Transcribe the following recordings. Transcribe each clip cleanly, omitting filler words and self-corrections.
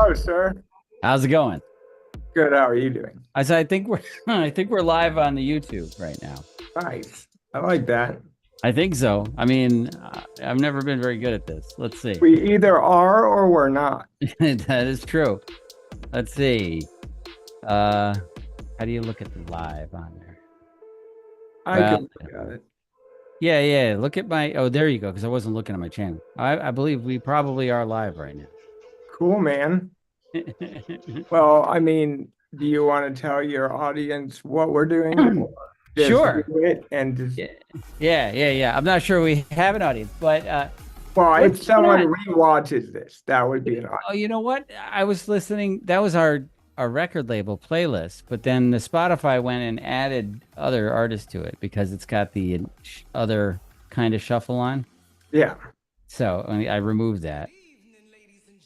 Hello, sir. How's it going? Good. How are you doing? I think we're I think we're live on the YouTube right now. Nice. I like that. I think so. I mean, I've never been very good at this. Let's see. We either are or we're not. That is true. Let's see. Uh, how do you look at the live on there? I Well, could look at it. yeah, yeah. Look at my. Oh, there you go. Because I wasn't looking at my channel. I believe we probably are live right Cool, man. now. Well, I mean, do you want to tell your audience what we're doing? Or just do Sure. it and just, Yeah, yeah. I'm not sure we have an audience, but well, what's if going someone on? rewatches this, that would be an audience. Oh, you know what? I was listening. That was our record label playlist, but then the Spotify went and added other artists to it because it's got the other kind of shuffle on. Yeah. So I removed that.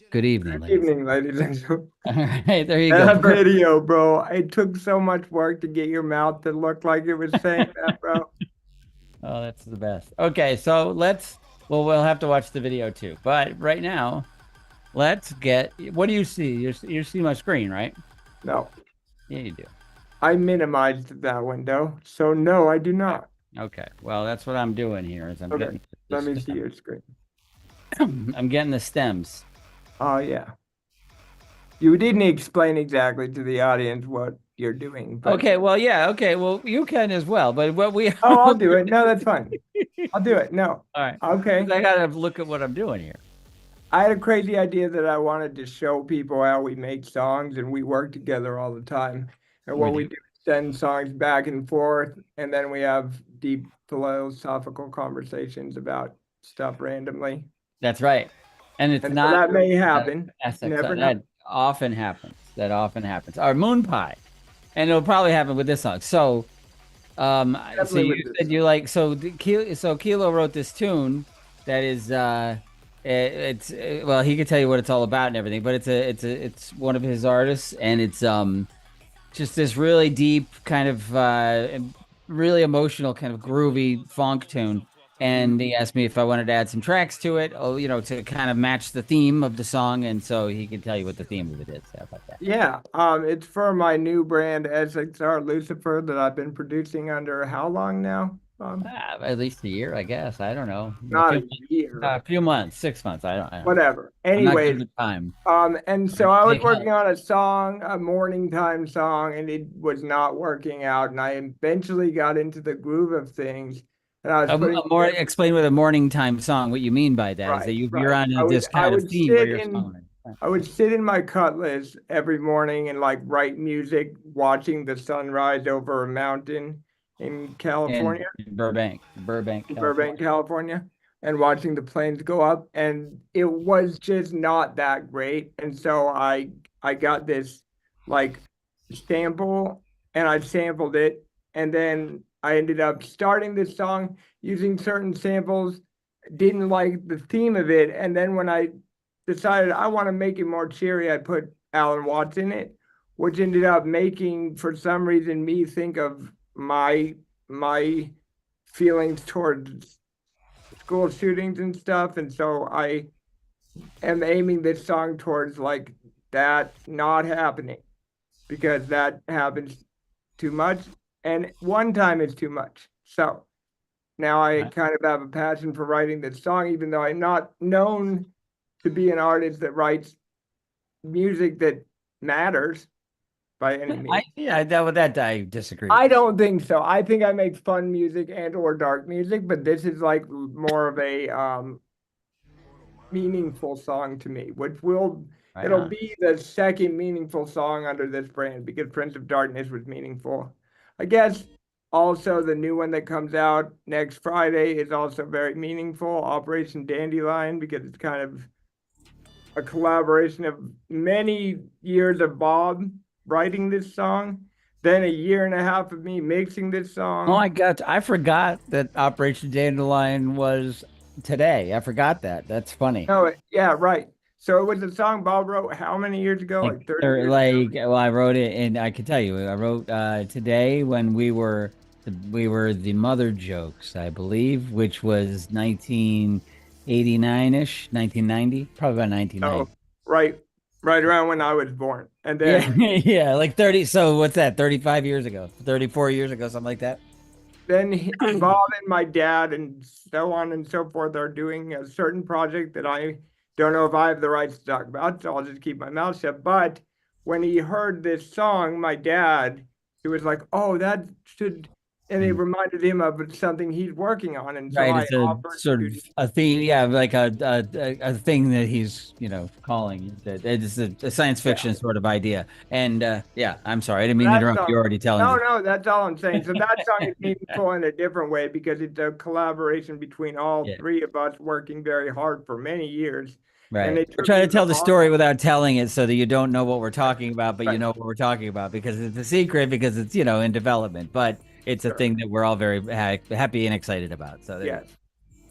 Good evening, Good ladies. evening, ladies and gentlemen. All right, there you go. That Perfect. video, bro. It took so much work to get your mouth to look like it was saying that, bro. Oh, that's the best. Okay, so well, we'll have to watch the video too. But right now, let's get. What do you see? You see my screen, right? No, Yeah, you do. I minimized that window. So no, I do not. Okay. Well, that's what I'm doing here. Is I'm Okay, getting let this. me see your screen. I'm getting the stems. Oh, yeah. You didn't explain exactly to the audience what you're doing, but Okay, well, yeah, okay, well, you can as well, but what we oh, I'll do it. No, that's fine. I'll do it. No. all right, Okay. 'cause I gotta look at what I'm doing here. I had a crazy idea that I wanted to show people how we make songs and we work together all the time. And We what we do. do is send songs back and forth, and then we have deep philosophical conversations about stuff randomly. That's right, and it's And so not that may happen. You SxR. never know. That often happens. That often happens. Our Moon Pie, and it'll probably happen with this song. So Definitely you with this said song. you like Kilo wrote this tune that is it's well he could tell you what it's all about and everything, but it's one of his artists, and it's just this really deep kind of really emotional kind of groovy funk tune. And he asked me if I wanted to add some tracks to it, oh, to kind of match the theme of the song, and so he can tell you what the theme of it is. How about that? Yeah, it's for my new brand SxR Lucifer that I've been producing under how long now? At least a year, I guess. I don't know. Not a year, A few months, 6 months. I don't know. whatever. I'm not good Anyways, with time. and I so I was take working help. on a song, a morning time song, and it was not working out. And I eventually got into the groove of things, and I was putting A more explain with a morning time song. What you mean by that is that right, you're right. on I would this I kind of would theme where sit you're in songwriting. I would sit in my cutlass every morning and like write music, watching the sunrise over a mountain in In California, Burbank, Burbank, California. California, and watching the planes go up. And it was just not that great. And so I got this like sample and I sampled it. And then I ended up starting this song using certain samples, didn't like the theme of it. And then when I decided I want to make it more cheery, I put Alan Watts in it, which ended up making, for some reason, me think of my feelings towards school shootings and stuff. And so I am aiming this song towards like that not happening because that happens too much. And one time is too much. So now I Right. kind of have a passion for writing this song, even though I'm not known to be an artist that writes music that matters by any means. That I disagree with I you. don't think so. I think I make fun music and or dark music, but this is like more of a meaningful song to me, which will Right it'll on. be the second meaningful song under this brand because Prince of Darkness was meaningful. I guess also the new one that comes out next Friday is also very meaningful, Operation Dandelion, because it's kind of a collaboration of many years of Bob writing this song, then a year and a half of me mixing this Oh song. my God, I forgot that Operation Dandelion was today. I forgot that. That's funny. No, yeah, right. So it was a song Bob wrote how many years ago? Like 30 Or years ago? well, I wrote it, and I can tell you, I wrote today when we were the Mother Jokes, I believe, which was 1989-ish, 1990, probably about Oh, 1990. right, right around when I was born. And Yeah, then yeah, like 30. So what's that? 35 years ago, 34 years ago, something like that. Bob and my dad and so on and so forth are doing a certain project that I don't know if I have the rights to talk about, so I'll just keep my mouth shut. But when he heard this song, my dad, he was like, "Oh, that should," and it Mm. reminded him of something he's working on, and so Right, I it's a offered sort of to. a theme, yeah, like a thing that he's, calling that it's a science Yeah, fiction sort of idea. And yeah, I'm sorry, I didn't mean to that interrupt. song. You're already telling No, the no, that's all I'm saying. So that song is meaningful in a different way because it's a collaboration between all yeah, three of us working very hard for many years. And right. it We're took trying me to the tell the long, story without telling it so that you don't know what we're right, talking about, but you right, know what we're talking about because it's a secret because it's, in development, but it's a sure, thing that we're all very happy and excited about. So there you go. yes.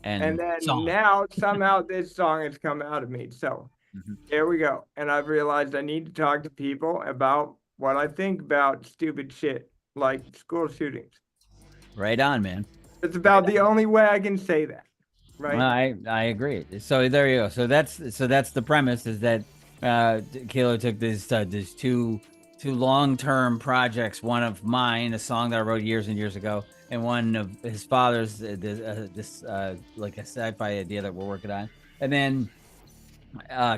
And And then song. now somehow this song has come out of me. So Mhm. here we go. And I've realized I need to talk to people about what I think about stupid shit like school shootings. Right on, man. It's Right about the only way I can say that, Well, right? I agree. So there you go. So that's the premise is that Kilo took these two long-term projects, one of mine, a song that I wrote years and years ago, and one of his father's this like a sci-fi idea that we're working on, and then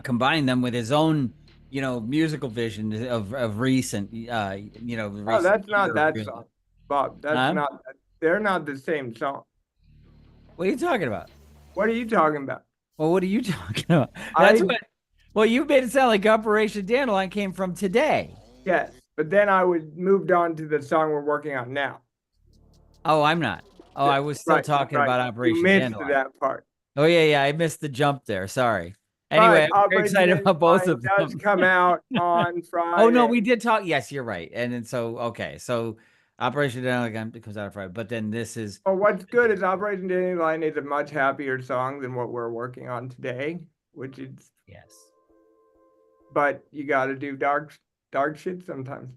combined them with his own musical vision of recent Oh, recent that's not year that really. song, Bob. That's Huh? not, they're not the same song. What are you talking about? What are you talking about? Well, what are you talking about? That's I, what. Well, you made it sound like Operation Dandelion came from today. yes, but then I was moved on to the song we're working on now. Oh, I'm not. Oh, I was still Right, talking right. about You Operation missed Dandelion. that part. Oh yeah, yeah, I missed the jump there. Sorry. Anyway, But I'm very Operation excited about both Dandelion of does them. come out on Oh no, Friday. we did talk. Yes, you're right. And then so okay, so Operation Dandelion comes out Friday, but then this is Well, what's good is Operation Dandelion is a much happier song than what we're working on today, which is, yes. but you got to do dark shit sometimes.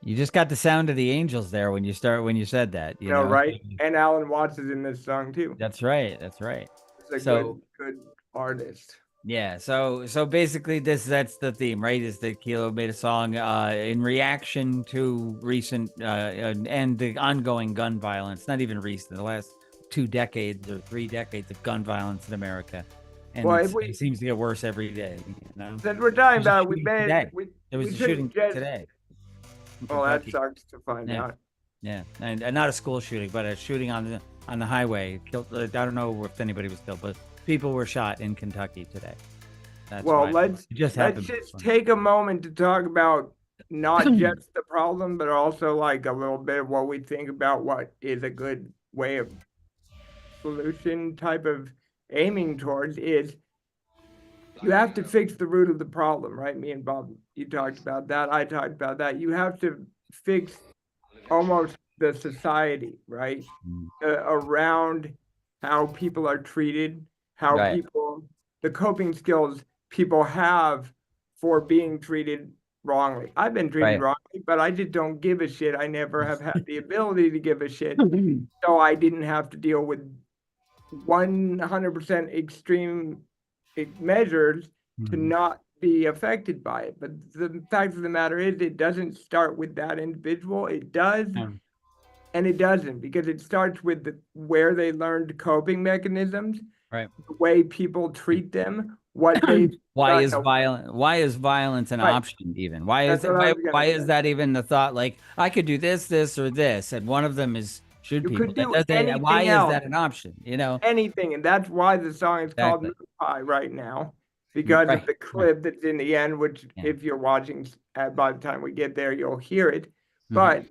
You just got the sound of the angels there when you said that. You know, right? And Alan Watts is in this song too. That's right. That's right. He's a So good artist. yeah, so basically that's the theme, right? Is that Kilo made a song in reaction to recent and the ongoing gun violence, not even recent, the last 2 decades or 3 decades of gun violence in America. And Well, if it we seems to get worse every day, since we're talking There's a about it, we shooting made today. we There was we a couldn't shooting just. today in Well, that Kentucky. sucks to find Yeah. out. Yeah. And not a school shooting, but a shooting on the highway. Killed I don't know if anybody was killed, but people were shot in Kentucky today. That's Well, why. It just let's happened. just take a moment to talk about not just the problem, but also like a little bit of what we think about what is a good way of solution type of aiming towards is you have to fix the root of the problem, right? Me and Bob, you talked about that. I talked about that. You have to fix almost the society, right? Mm. Around how people are treated, how Right, people, the coping skills people have for being treated wrongly. I've been treated right. wrongly, but I just don't give a shit. I never have had the ability to give a shit. So I didn't have to deal with 100% extreme measures to Mhm. not be affected by it. But the fact of the matter is, it doesn't start with that individual. It does, Um, and it doesn't, because it starts with where they learned coping mechanisms, right. the way people treat them, what they've Why done. is violent? Why is violence an Right. option even? Why is That's it? what I was Why gonna is say. that even the thought? Like I could do this, or this, and one of them is shoot You people. could That do doesn't. Why anything is else, that an option? anything, and that's why the song is called Moon Exactly. Pie right now, because of Right. the Right. clip that's in the end, which Yeah. if you're watching by the time we get there, you'll hear it. Hmm. But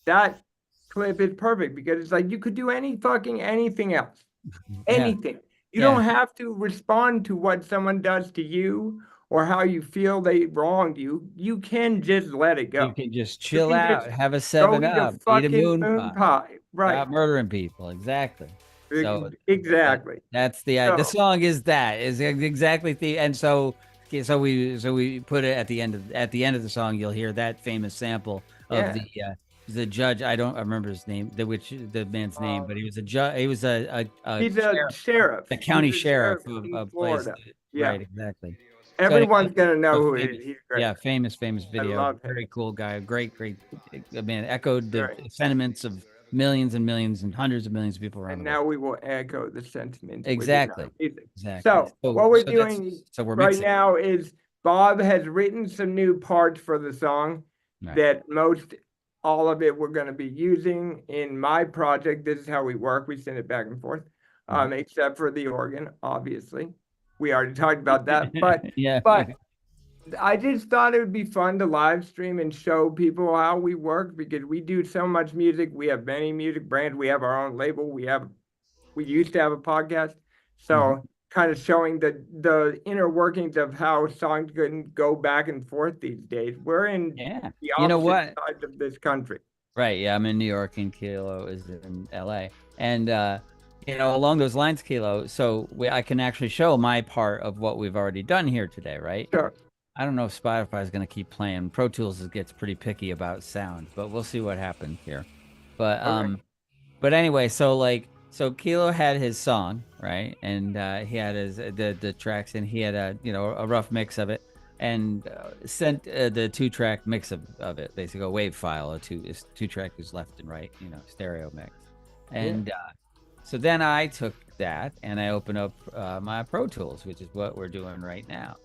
that clip is perfect because it's like you could do anything else, Yeah. anything. You Yeah. don't have to respond to what someone does to you or how you feel they wronged you. You can just let it You go. can just You chill can just out, have a go 7 eat a Up, eat a fucking moon moon pie. pie. Right. Stop murdering people. Exactly. So Exactly. that's the So, song is exactly the and so okay, so we put it at the end of the song you'll hear that famous sample of yeah. the judge. I remember his name, the man's name, but Um, he was a judge. He was a he's a sheriff, sheriff. the He's county a sheriff sheriff of in a place. Florida. Yeah. Right, exactly. So anyway, Everyone's gonna know so who he is. famous, He's great. yeah, famous I video. love him. Very cool guy. Great. I mean, echoed the Great. sentiments of millions and millions and hundreds of millions of people around And the world. now we will echo the sentiments within our Exactly. music. Exactly. So what we're That's doing so we're right mixing. now is Bob has written some new parts for the song Right. that most all of it we're going to be using in my project. This is how we work. We send it back and forth, Mhm. except for the organ, obviously. We already talked about that, but Yeah. but I just thought it would be fun to live stream and show people how we work because we do so much music. We have many music brands. We have our own label. We used to have a podcast. Mhm. So kind of showing the inner workings of how songs can go back and forth these days. We're in Yeah. the You know opposite what? sides of this country. Right. Yeah, I'm in New York and Kilo is in LA. And along those lines, Kilo, so I can actually show my part of what we've already done here today, right? Sure. I don't know if Spotify is going to keep playing. Pro Tools gets pretty picky about sound, but we'll see what happens here. But Okay. anyway, so Kilo had his song, right? And he had his the tracks, and he had a rough mix of it, and sent the 2-track mix of it, basically a wave file, two track is left and right, stereo mix. Yeah. And so then I took that and I opened up my Pro Tools, which is what we're doing right now.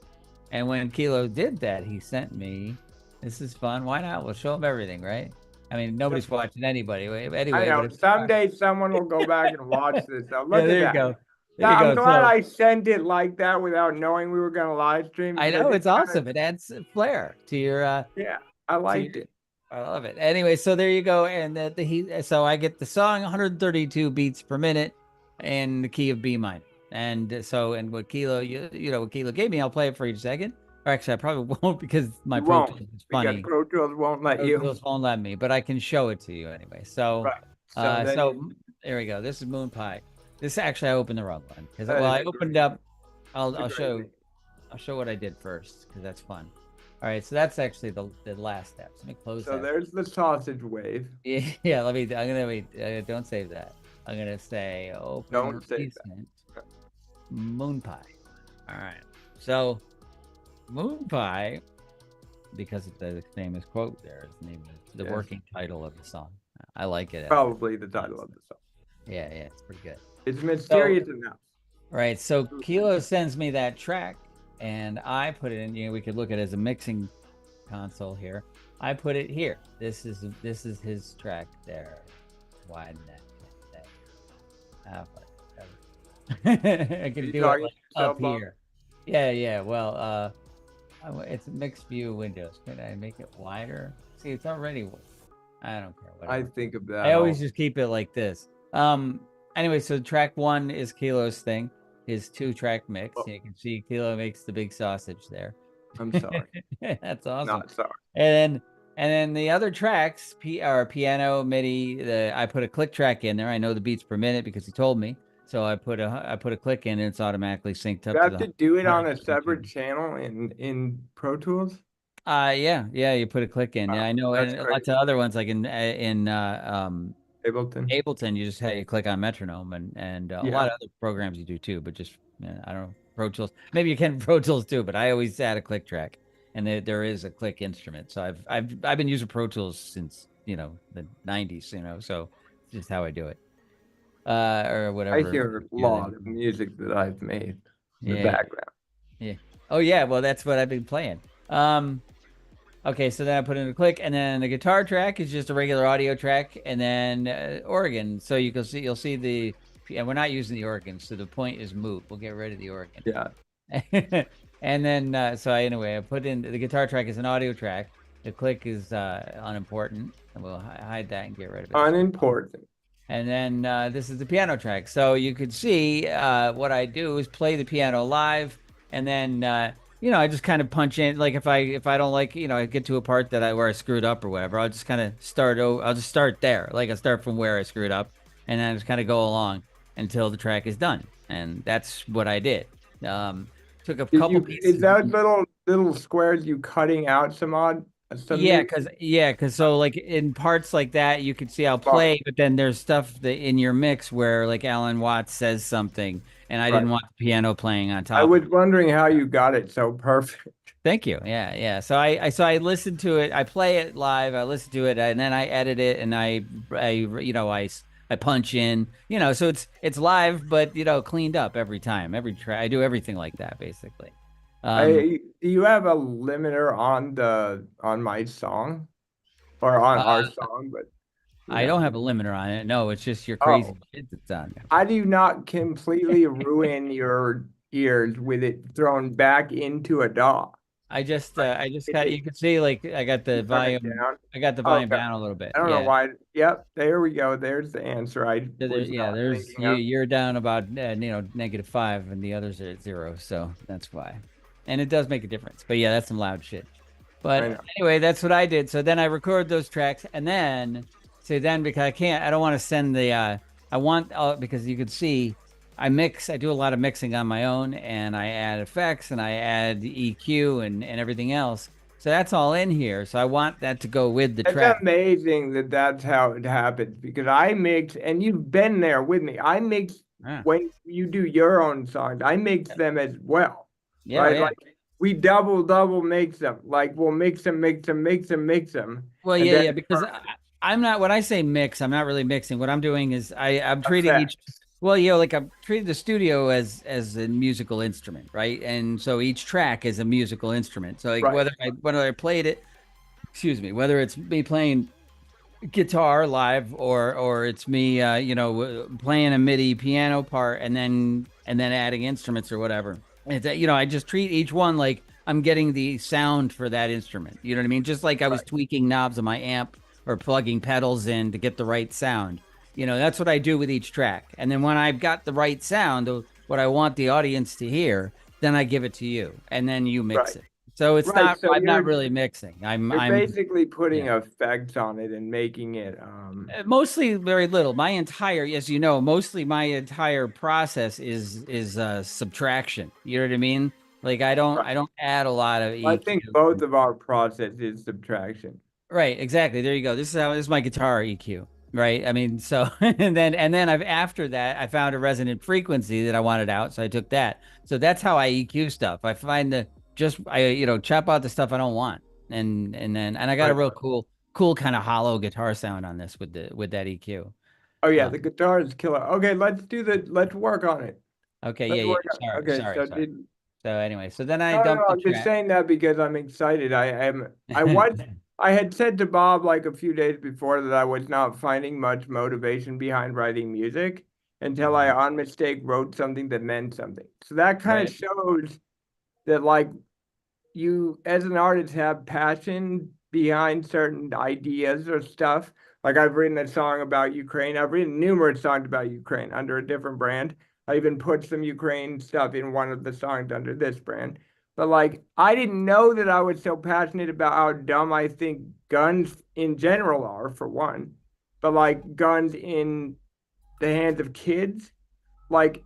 And when Kilo did that, he sent me, this is fun. Why not? We'll show him everything, right? I mean, nobody's watching anybody I anyway, but know it's fun. someday someone will go back and watch this. So Yeah, look at there you that. go. There you I'm go. glad So I sent it like that without knowing we were going to live stream I because know it it's kind of, awesome. It adds flair to your yeah, I to your, liked it. I love it. Anyway, so there you go. And so I get the song 132 beats per minute in the key of B minor. And and what Kilo, what Kilo gave me, I'll play it for you in a second. Or actually, I probably won't because my You Pro won't Tools is because funny. Pro Tools won't let Pro you. Tools won't let me, but I can show it to you anyway. So, Right. So then there we go. This is Moon Pie. This actually I opened the wrong one because that I is a opened great, up. it's a great thing. I'll show what I did first because that's fun. All right, so that's actually the last step. So let me close So that. there's the sausage wave. Yeah, yeah. Let me. I'm gonna wait. Don't save that. I'm gonna say open Don't say that. recent Moon Pie. All right. So Moon Pie, because of the famous quote there, is the name of the Yes. working title of the song. I like it. Probably the title of the song. Yeah, it's pretty good. It's So, mysterious enough. right. So Kilo sends me that track, and I put it in. We could look at it as a mixing console here. I put it here. This is his track there. Widen that. I can do it like up here. Yeah. Well, it's a mixed view windows. Can I make it wider? See, it's already. I don't care. I Whatever. think of that. I always just keep it like this. Anyway, so track 1 is Kilo's thing, his 2-track mix. You can see Kilo makes the big sausage there. I'm sorry. That's awesome. Not sorry. And then the other tracks, are piano, MIDI. I put a click track in there. I know the beats per minute because he told me. So I put a click in, and it's automatically synced up. You have to do it on a 132. separate channel in Pro Tools. Yeah, you put a click in. Wow, I know, that's and crazy. lots of other ones like in Ableton. Ableton, you just have you click on metronome, and a lot of other programs you do too. But just I don't know, Pro Tools. Maybe you can Pro Tools too, but I always add a click track, and there is a click instrument. So I've been using Pro Tools since the '90s. So it's just how I do it, or whatever. I hear a lot of music that I've made in the background. Yeah. Oh yeah. Well, that's what I've been playing. Okay, so then I put in a click, and then the guitar track is just a regular audio track, and then organ. So you'll see the, and we're not using the organ, so the point is moot. We'll get rid of the organ. Yeah. And then I put in the guitar track is an audio track. The click is unimportant, and we'll hide that and get rid of it. Unimportant. And then this is the piano track. So you could see what I do is play the piano live, and then I just kind of punch in. Like if I don't like, I get to a part where I screwed up or whatever, I'll just kind of start. I'll just start there. Like I start from where I screwed up, and then I just kind of go along until the track is done. And that's what I did. Took a couple pieces. Is that little squares you cutting out some odd? Yeah, because so like in parts like that, you can see I'll play, but then there's stuff that in your mix where like Alan Watts says something, and I Right. didn't want the piano playing on I top of was it. wondering how you got it so perfect. Thank you. Yeah, yeah. So I listened to it. I play it live. I listen to it, and then I edit it, and I punch in. So it's live, but cleaned up every time. Every track, I do everything like that basically. Um, Do you have a limiter on the on my song or on our uh, song? But you I know, don't have a limiter on it. No, it's just your oh, crazy shit that's on there. how do you not completely ruin your ears with it thrown back into a DAW? Like, I just is got it you can see like I got the you turn it volume. down? I got the volume Okay, down a little bit. I don't know Yeah. why. Yep, there we go. There's the answer I So was yeah, not there's thinking of. you're down about -5 and the others are at 0, so that's why. And it does make a difference. But yeah, that's some loud shit. I But know. anyway, that's what I did. So then I record those tracks and then because I don't want to send the I want because you can see I do a lot of mixing on my own and I add effects and I add EQ and everything else. So that's all in here. So I want that to go with the It's track. amazing that that's how it happens because I mix, and you've been there with me. I mix Ah. when you do your own songs, I mix them as well, Yeah, right? yeah. Like we double mix them. Like we'll mix them, Well, and yeah, then yeah, because I'm not, when I say mix, I'm not really mixing. What I'm doing is I'm treating each, effects. well, like I'm treating the studio as a musical instrument, right? And so each track is a musical instrument. So like Right, whether I played it, excuse me, whether it's me playing guitar live or it's me playing a MIDI piano part and then adding instruments or whatever. I just treat each one like I'm getting the sound for that instrument. You know what I mean? Just like I was right. tweaking knobs on my amp or plugging pedals in to get the right sound. That's what I do with each track. And then when I've got the right sound, what I want the audience to hear, then I give it to you and then you mix Right. it. So Right. So I'm not really mixing. you're basically putting Yeah. effects on it and making it Mostly very little. My entire, as you know, mostly my entire process is subtraction. You know what I mean? Like right. I don't add a lot of I think EQ. both of our process is subtraction. Right, exactly. There you go. This is my guitar EQ. Right. I mean, so and then I've after that I found a resonant frequency that I wanted out, so I took that. So that's how I EQ stuff. I find the just I chop out the stuff I don't want, and I got a Right. real cool kind of hollow guitar sound on this with that EQ. Oh yeah, Uh, the guitar is killer. Okay, let's work on it. Okay, yeah, Let's yeah. work on it. Sorry, Okay, sorry, so sorry. did So anyway, so then I no, no, no, dumped the I'm just track. saying that because I'm excited. I had said to Bob like a few days before that I was not finding much motivation behind writing music until I Mhm. on mistake wrote something that meant something. So that kind of Right, shows that like you as an artist have passion behind certain ideas or stuff. Like I've written a song about Ukraine. I've written numerous songs about Ukraine under a different brand. I even put some Ukraine stuff in one of the songs under this brand. But like I didn't know that I was so passionate about how dumb I think guns in general are, for one. But like guns in the hands of kids, like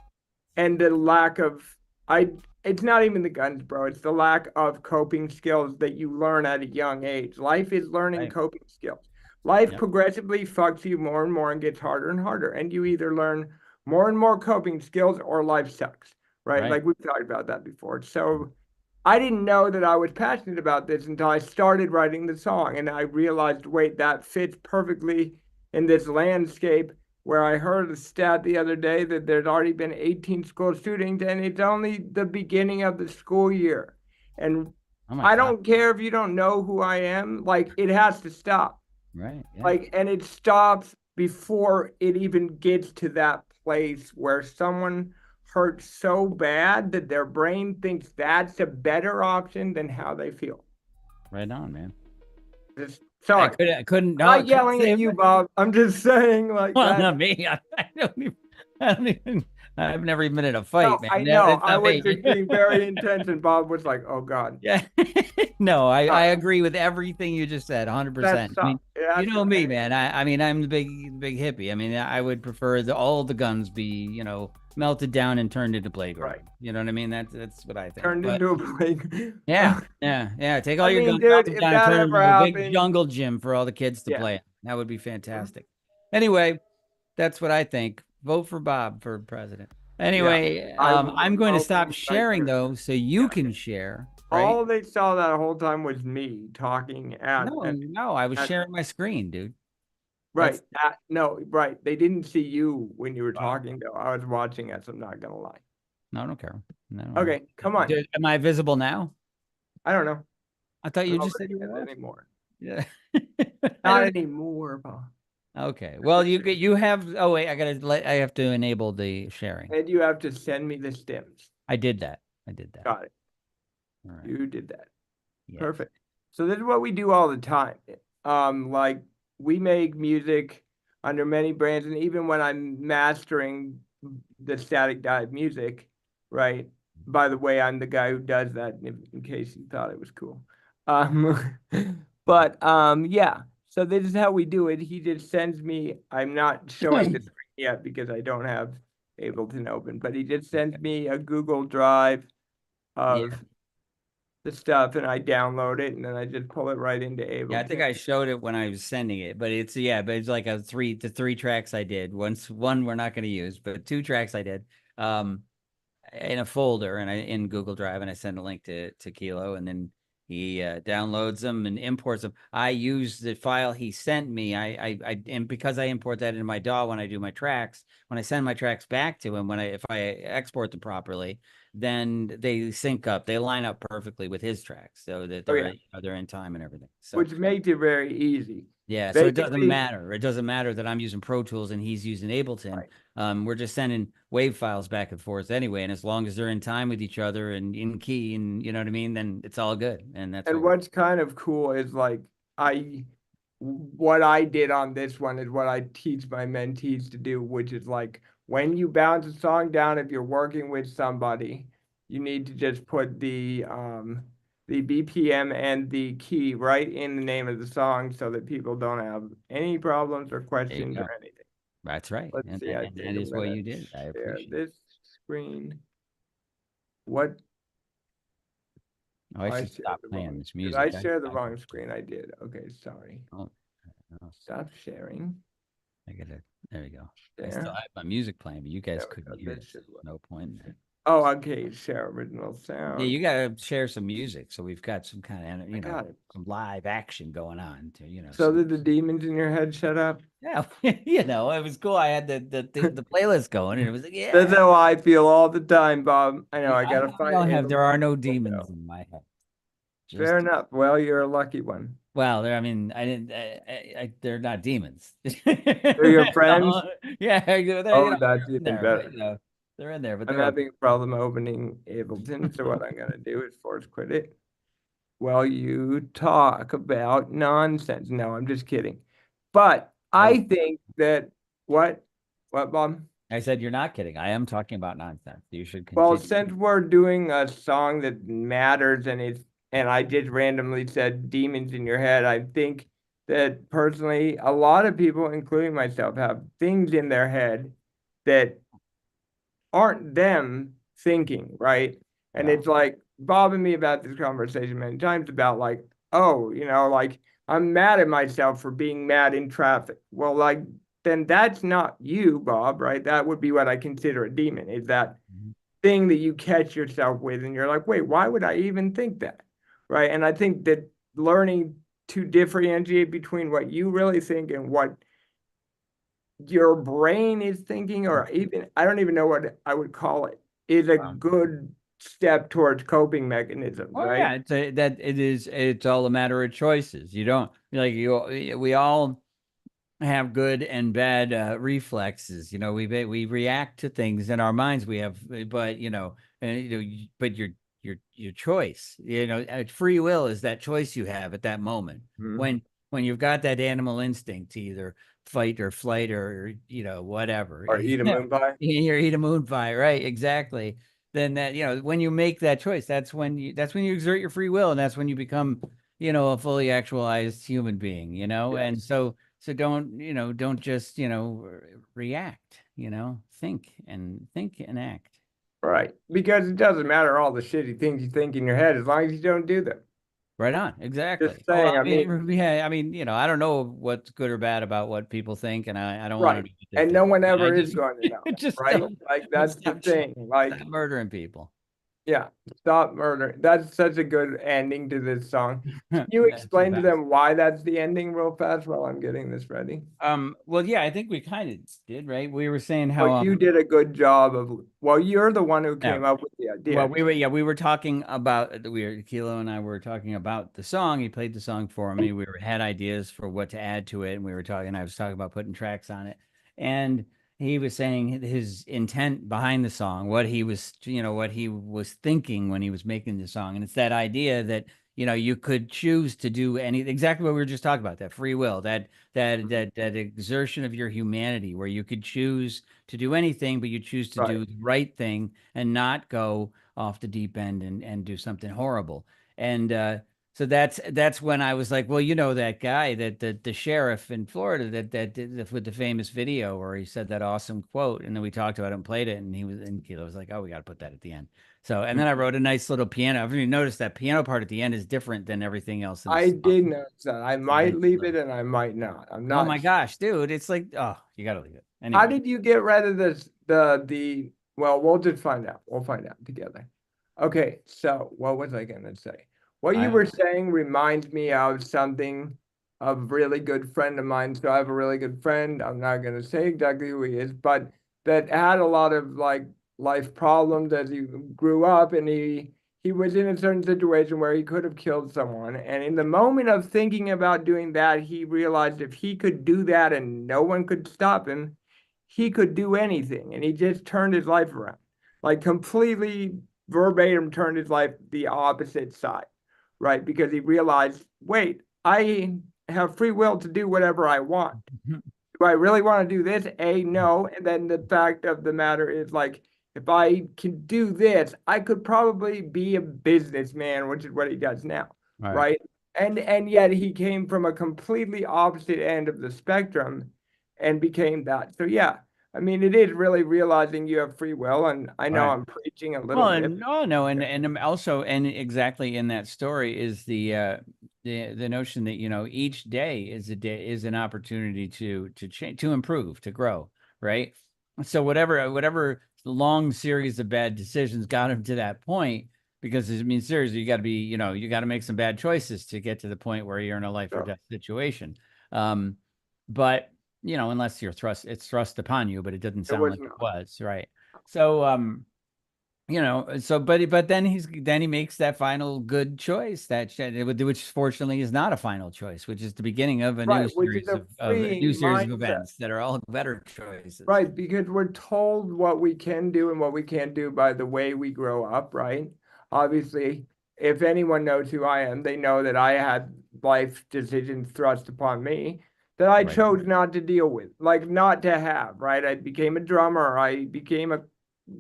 and the lack of I it's not even the guns, bro. It's the lack of coping skills that you learn at a young age. Life is learning right. coping skills. Life Yep, progressively fucks you more and more and gets harder and harder. And you either learn more and more coping skills or life sucks, right? right. Like we've talked about that before. So I didn't know that I was passionate about this until I started writing the song. And I realized, wait, that fits perfectly in this landscape where I heard a stat the other day that there's already been 18 school shootings and it's only the beginning of the school year. And Oh my I God. don't care if you don't know who I am, like it has to stop. Right, yeah. Like, and it stops before it even gets to that place where someone hurts so bad that their brain thinks that's a better option than how they feel. Right on, man. Just sorry. I couldn't, I'm no, I not couldn't yelling at say you, Bob. I'm just saying like well, that. not me. I don't even, I've never even been in a No, fight, man. I know. It's I not was me. just being very intense, and Bob was like, "Oh God, Yeah. No, I sorry, agree with everything you just said, that's 100%. I mean, tough." you Yeah, know me, man. I mean, I'm the big hippie. I mean, I would prefer all the guns be, melted down and turned into right. playground. You know what I mean? That's what I think. Turned But into a play. yeah, yeah, yeah. Take all I your mean, guns, melt dude, them if down, and that turn them ever into a big happened, jungle gym for all the kids to yeah. play in. That would be Mhm. fantastic. Anyway, that's what I think. Vote for Bob for president. Yeah. Anyway, I will I'm going to promote stop them right sharing here. though, so you Yeah. can share, right? All they saw that whole time was me talking No, no, I was at sharing my screen, dude. right. That's No, right. They didn't see you when you were Wow. talking though. I was watching us, I'm not gonna lie. No, I don't care. No, don't worry. Okay, come on. Am I visible now? I don't know. I thought I'm you not just said looking you at were it off. anymore. Yeah. I Not don't. anymore, Bob. Okay. Well, you have. Oh wait, I have to enable the sharing. And you have to send me the stems. I did that. I did that. Got it. All right. You did that. Yes. Perfect. So this is what we do all the time. Like we make music under many brands, and even when I'm mastering the static dive music, right? By the way, I'm the guy who does that, in case you thought it was cool. Um, but yeah. So this is how we do it. He just sends me. I'm not showing the screen yet because I don't have Ableton open, but he just sends me a Google Drive Yeah. of the stuff and I download it and then I just pull it right into Yeah, I think Ableton. I showed it when I was sending it, but it's like the three tracks I did. One we're not going to use, but two tracks I did. Um, in a folder and I in Google Drive, and I send a link to Kilo, and then he downloads them and imports them. I use the file he sent me. And because I import that into my DAW when I do my tracks, when I send my tracks back to him, when I if I export them properly, then they sync up. They line up perfectly with his tracks, so that Oh yeah, they're in time and everything. So which makes it very easy. yeah, so it doesn't Basically, matter. It doesn't matter that I'm using Pro Tools and he's using Ableton. right. We're just sending wave files back and forth anyway, and as long as they're in time with each other and in key, and you know what I mean, then it's all good. And that's And what we're. what's kind of cool is like I what I did on this one is what I teach my mentees to do, which is like when you bounce a song down, if you're working with somebody, you need to just put the BPM and the key right in the name of the song so that people don't have any problems or There you questions or go. anything. That's right, Let's see, I and think that I'm is what gonna you did. I share appreciate it. this screen. What? Oh, I I should shared stop the playing wrong. this Did I music. share the wrong screen? I did. Okay, sorry. Oh, no, Stop sharing. I gotta. There we go. I still Share. have my music playing, but you guys There we couldn't go. hear This it. So should work. no point in that. Oh, okay. Share original Yeah, sound. you gotta share some music, so we've got some kind of I got it. some live action going on to So see. did the demons in your head shut up? Yeah, it was cool. I had the playlist going, and it was like, That's yeah. how I feel all the time, Bob. I know Yeah, I gotta I find don't have. There Ableton are no demons window. in my head. Fair Just enough. Well, you're a lucky one. well, they're. I mean, I didn't. They're not demons. They're your friends? Yeah, they're Oh, that's they're in even there, but better. they're in there, but I'm they're okay. having a problem opening Ableton, so what I'm gonna do is force quit it. Well, you talk about nonsense. No, I'm just kidding. But Oh, I think that what, what, Bob? I said you're not kidding. I am talking about nonsense. You should Well, continue. since we're doing a song that matters and I just randomly said demons in your head, I think that personally, a lot of people, including myself, have things in their head that aren't them thinking, right? And Yeah. it's like Bob and me about this conversation many times about like, oh, like I'm mad at myself for being mad in traffic. Well, like then that's not you, Bob, right? That would be what I consider a demon, is that Mhm. thing that you catch yourself with and you're like, wait, why would I even think that? Right. And I think that learning to differentiate between what you really think and what your brain is thinking, or even I don't even know what I would call it, is a Wow. good step towards coping mechanisms, Oh right? yeah, it's all a matter of choices. You don't like you we all have good and bad reflexes. We react to things in our minds. We have, but but your choice. Free will is that choice you have at that moment Mhm. when you've got that animal instinct to either fight or flight or whatever. Or eat a moon pie. You eat a moon pie, right? Exactly. Then that when you make that choice, that's when you exert your free will, and that's when you become a fully actualized human being. And Yes. so don't just, react, think and act. Right. Because it doesn't matter all the shitty things you think in your head as long as you don't do them. Right on. Just Exactly. Well, saying. I mean, I mean, I don't know what's good or bad about what people think, and I don't want to right. do what they And no think. one I ever is just going to know, just right? Like that's the stop thing. Like, stop murdering people. yeah, stop murdering. That's such a good ending to this song. Can you That's the explain to best. them why that's the ending real fast while I'm getting this ready? Well, yeah, I think we kind of did, right? We were saying Well, how you did a good job of, well, you're the one who no. came up with the Well, idea. we were talking about Kilo and I were talking about the song. He played the song for me. Had ideas for what to add to it, and I was talking about putting tracks on it. And he was saying his intent behind the song, what he was thinking when he was making the song. And it's that idea that, you could choose to do exactly what we were just talking about, that free will, that exertion of your humanity, where you could choose to do anything, but you choose to Right. do the right thing and not go off the deep end and do something horrible. And so that's when I was like, well, that guy, that the sheriff in Florida that did with the famous video where he said that awesome quote, and then we talked about it and played it, and Kilo was like, oh, we got to put that at the end. So, and then I wrote a nice little piano. I've noticed that piano part at the end is different than everything else in the I song. did notice that. I might Nice leave little. it and I might not. I'm Oh not my sure. gosh, dude, it's like, oh, you got to leave it How anyway. did you get rid of this? Well, we'll just find out. We'll find out together. Okay, so what was I gonna say? What you I were saying reminds me of something of a really good friend of mine. So I have a really good friend. I'm not gonna say exactly who he is, but that had a lot of like life problems as he grew up, and he was in a certain situation where he could have killed someone. And in the moment of thinking about doing that, he realized if he could do that and no one could stop him, he could do anything. And he just turned his life around, like completely verbatim turned his life the opposite side, right? Because he realized, wait, I have free will to do whatever I want. Do I really want to do this? A, no. And then the fact of the matter is, like, if I can do this, I could probably be a businessman, which is what he does now, All right. right? And yet he came from a completely opposite end of the spectrum and became that. So yeah, I mean, it is really realizing you have free will, and I All know right. I'm preaching a little Well, bit. and no, no, and also, and exactly in that story is the notion that each day is an opportunity to change, to improve, to grow, right? So whatever long series of bad decisions got him to that point, because I mean, seriously, you got to be, you got to make some bad choices to get to the point where you're in a life or So death situation. Um, but unless it's thrust upon you, but it doesn't it sound was like it not was, right? So, but then he makes that final good choice, which fortunately is not a final choice, which is the beginning of right, which is a a new freeing series of mindset. events that are all better choices. Right, because we're told what we can do and what we can't do by the way we grow up, right? Obviously, if anyone knows who I am, they know that I had life decisions thrust upon me that I Right. chose not to deal with, like not to have, right? I became a drummer, I became a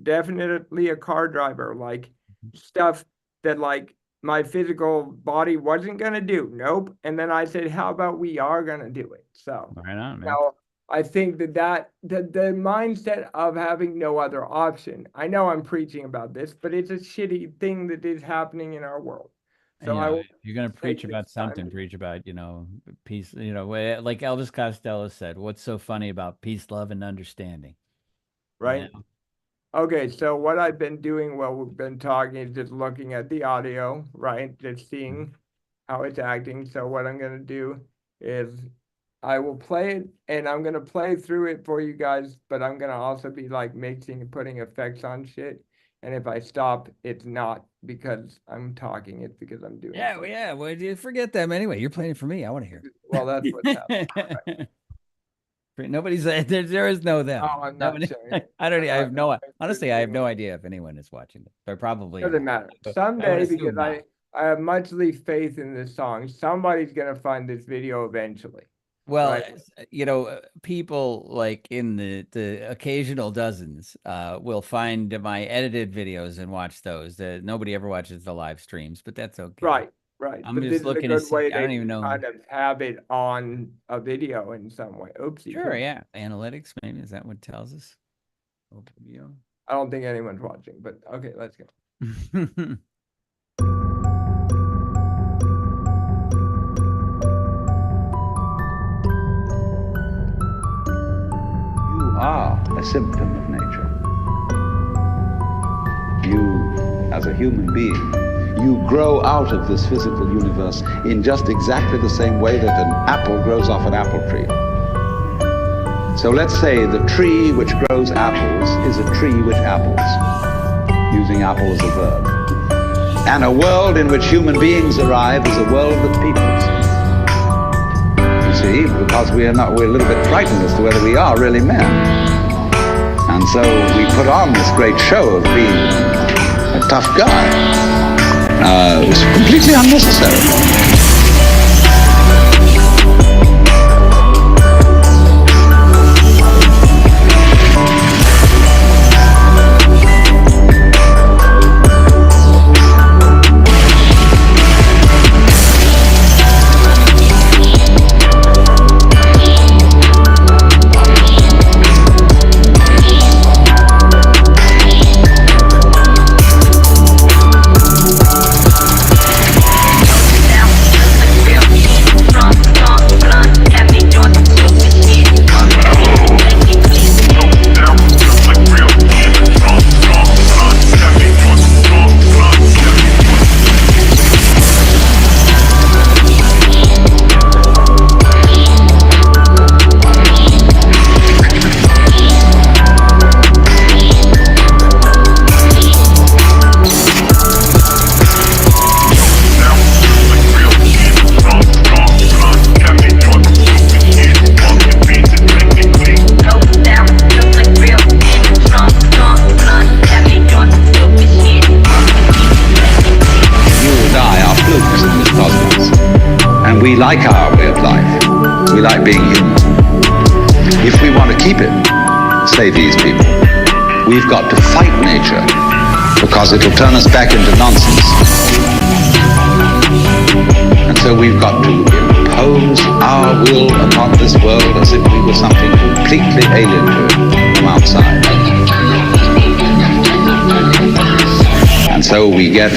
definitely a car driver, like stuff that like my physical body wasn't gonna do. Nope. And then I said, how about we are gonna do it? So Right on, man. now I think the mindset of having no other option. I know I'm preaching about this, but it's a shitty thing that is happening in our world. And So I if will you're gonna preach take this about time something, to, preach about, peace, like Elvis Costello said, what's so funny about peace, love, and understanding? You right? know? Okay, so what I've been doing while we've been talking is just looking at the audio, right? Just seeing how it's acting. So what I'm gonna do is I will play it and I'm gonna play through it for you guys, but I'm gonna also be like mixing and putting effects on shit. And if I stop, it's not because I'm talking, it's because I'm doing Yeah, well, something. yeah. Well, you forget them anyway. You're playing it for me. I want to Well, that's what's happening. hear. Nobody's there is no them. Oh, I'm not Nobody. showing it. I don't. I'm I not have no. Honestly, I have doing no it. idea if anyone is watching it. They probably are Doesn't not. matter. But I would Someday, because assume not. I have much faith in this song, somebody's gonna find this video eventually, Well, right? people like in the occasional dozens will find my edited videos and watch those. Nobody ever watches the live streams, but that's okay. Right, right. I'm But this just is a looking to good see. way I don't to even know. kind of have it on a video in some way. Oopsie, Sure, oops. yeah. Analytics, maybe is that what tells us? Open view. I don't think anyone's watching, but okay, let's go. a symptom of nature. You, as a human being, you grow out of this physical universe in just exactly the same way that an apple grows off an apple tree. So let's say the tree which grows apples is a tree which apples, using apple as a verb. And a world in which human beings arrive is a world that peoples. You see, because we're a little bit frightened as to whether we are really men. And so we put on this great show of being a tough guy. It was completely unnecessary. We like our way of life. We like being human. If we want to keep it, say these people, we've got to fight nature because it'll turn us back into nonsense. And so we've got to impose our will upon this world as if we were something completely alien to it from outside. And so we get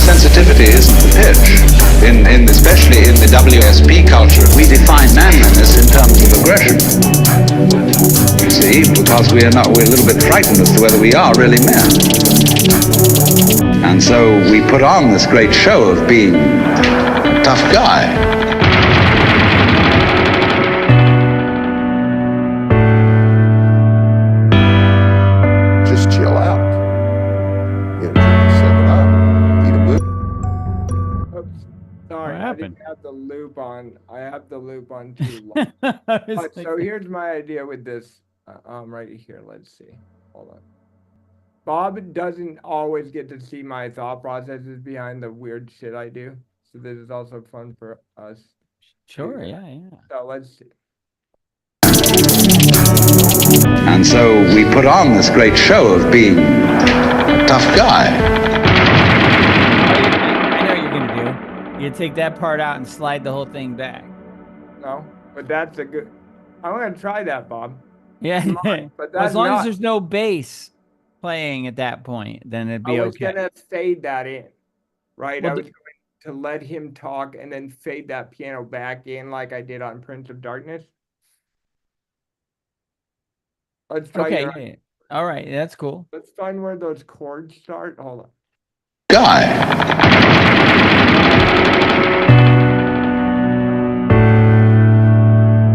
sensitivity isn't the pitch. Especially in the WSP culture, we define manliness in terms of aggression. You see, because we're a little bit frightened as to whether we are really men. And so we put on this great show of being a tough guy. Just chill out. You know, drink yourself up, eat a movie. Oops, sorry, What I happened? didn't have the loop on. I have the loop on too long. I was So here's my idea with this. Right here. Let's see. Hold on. Bob doesn't always get to see my thought processes behind the weird shit I do. So this is also fun for us. Sure, yeah. So let's see. And so we put on this great show of being a tough guy. I know what you're gonna do. You take that part out and slide the whole thing back. No, but that's a good. I'm gonna try that, Bob. Yeah, But as that's long as not- there's no bass playing at that point, then it'd be I was okay. gonna fade that in, right? Well, I was going to let him talk and then fade that piano back in like I did on Prince of Darkness. Let's try. Okay, yeah. All right, that's cool. Let's find where those chords start. Hold on. Guy.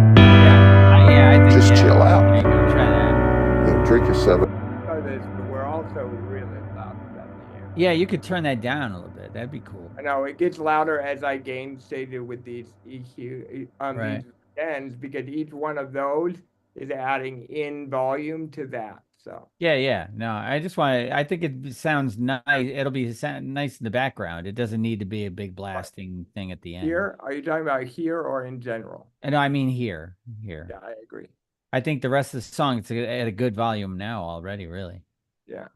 Yeah, I think Just yeah. chill out. Yeah, you can try that. You know, drink yourself. Try this, but we're also really loud. Down here. Yeah, you could turn that down a little bit. That'd be cool. I know it gets louder as I gain stated with these EQ Right. these ends, because each one of those is adding in volume to that. So Yeah, yeah. No, I just want to, I think it sounds nice. It'll be nice in the background. It doesn't need to be a big blasting thing at the end. here, are you talking about here or in general? And I mean here, here. Yeah, I agree. I think the rest of the song it's at a good volume now already, really. Yeah.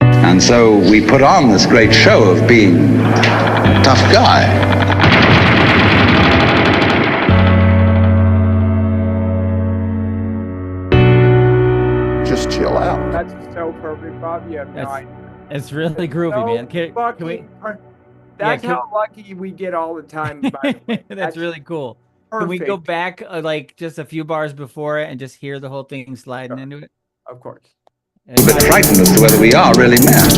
And so we put on this great show of being a tough guy. Just chill out. That's so perfect, Bob. You have no That's idea. it's really groovy, So man. Can we? fucking That's can- how lucky we get all the time, by the way. That's really cool. Can we go perfect. back like just a few bars before it and just hear the whole thing sliding Sure. into it? Of course. A bit frightened as to whether we are really men.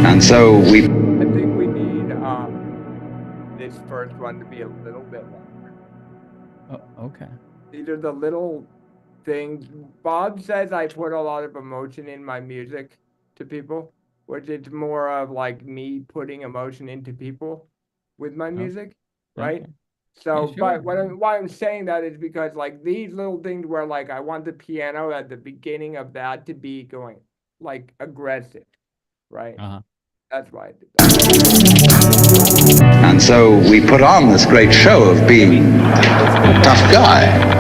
And so we I think we need this first one to be a little bit longer. Oh, okay. These are the little things. Bob says I put a lot of emotion in my music to people, which is more of like me putting emotion into people with my music, right? Okay. So, Yeah, but sure. why I'm saying that is because like these little things where like I want the piano at the beginning of that to be going like aggressive, right? Uh-huh. That's why I did that. and so we put on this great show of being a tough guy.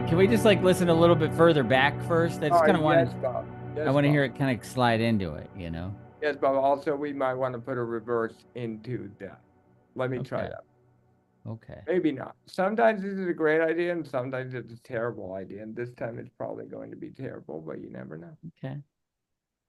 Can we just like listen a little bit further back first? I just kind of want Yes, Bob. Yes, I want to Bob. hear it kind of slide into it, you know? Yes, but also we might want to put a reverse into that. Let me try Okay. that. Okay. Maybe not. Sometimes this is a great idea and sometimes it's a terrible idea. And this time it's probably going to be terrible, but you never know. Okay.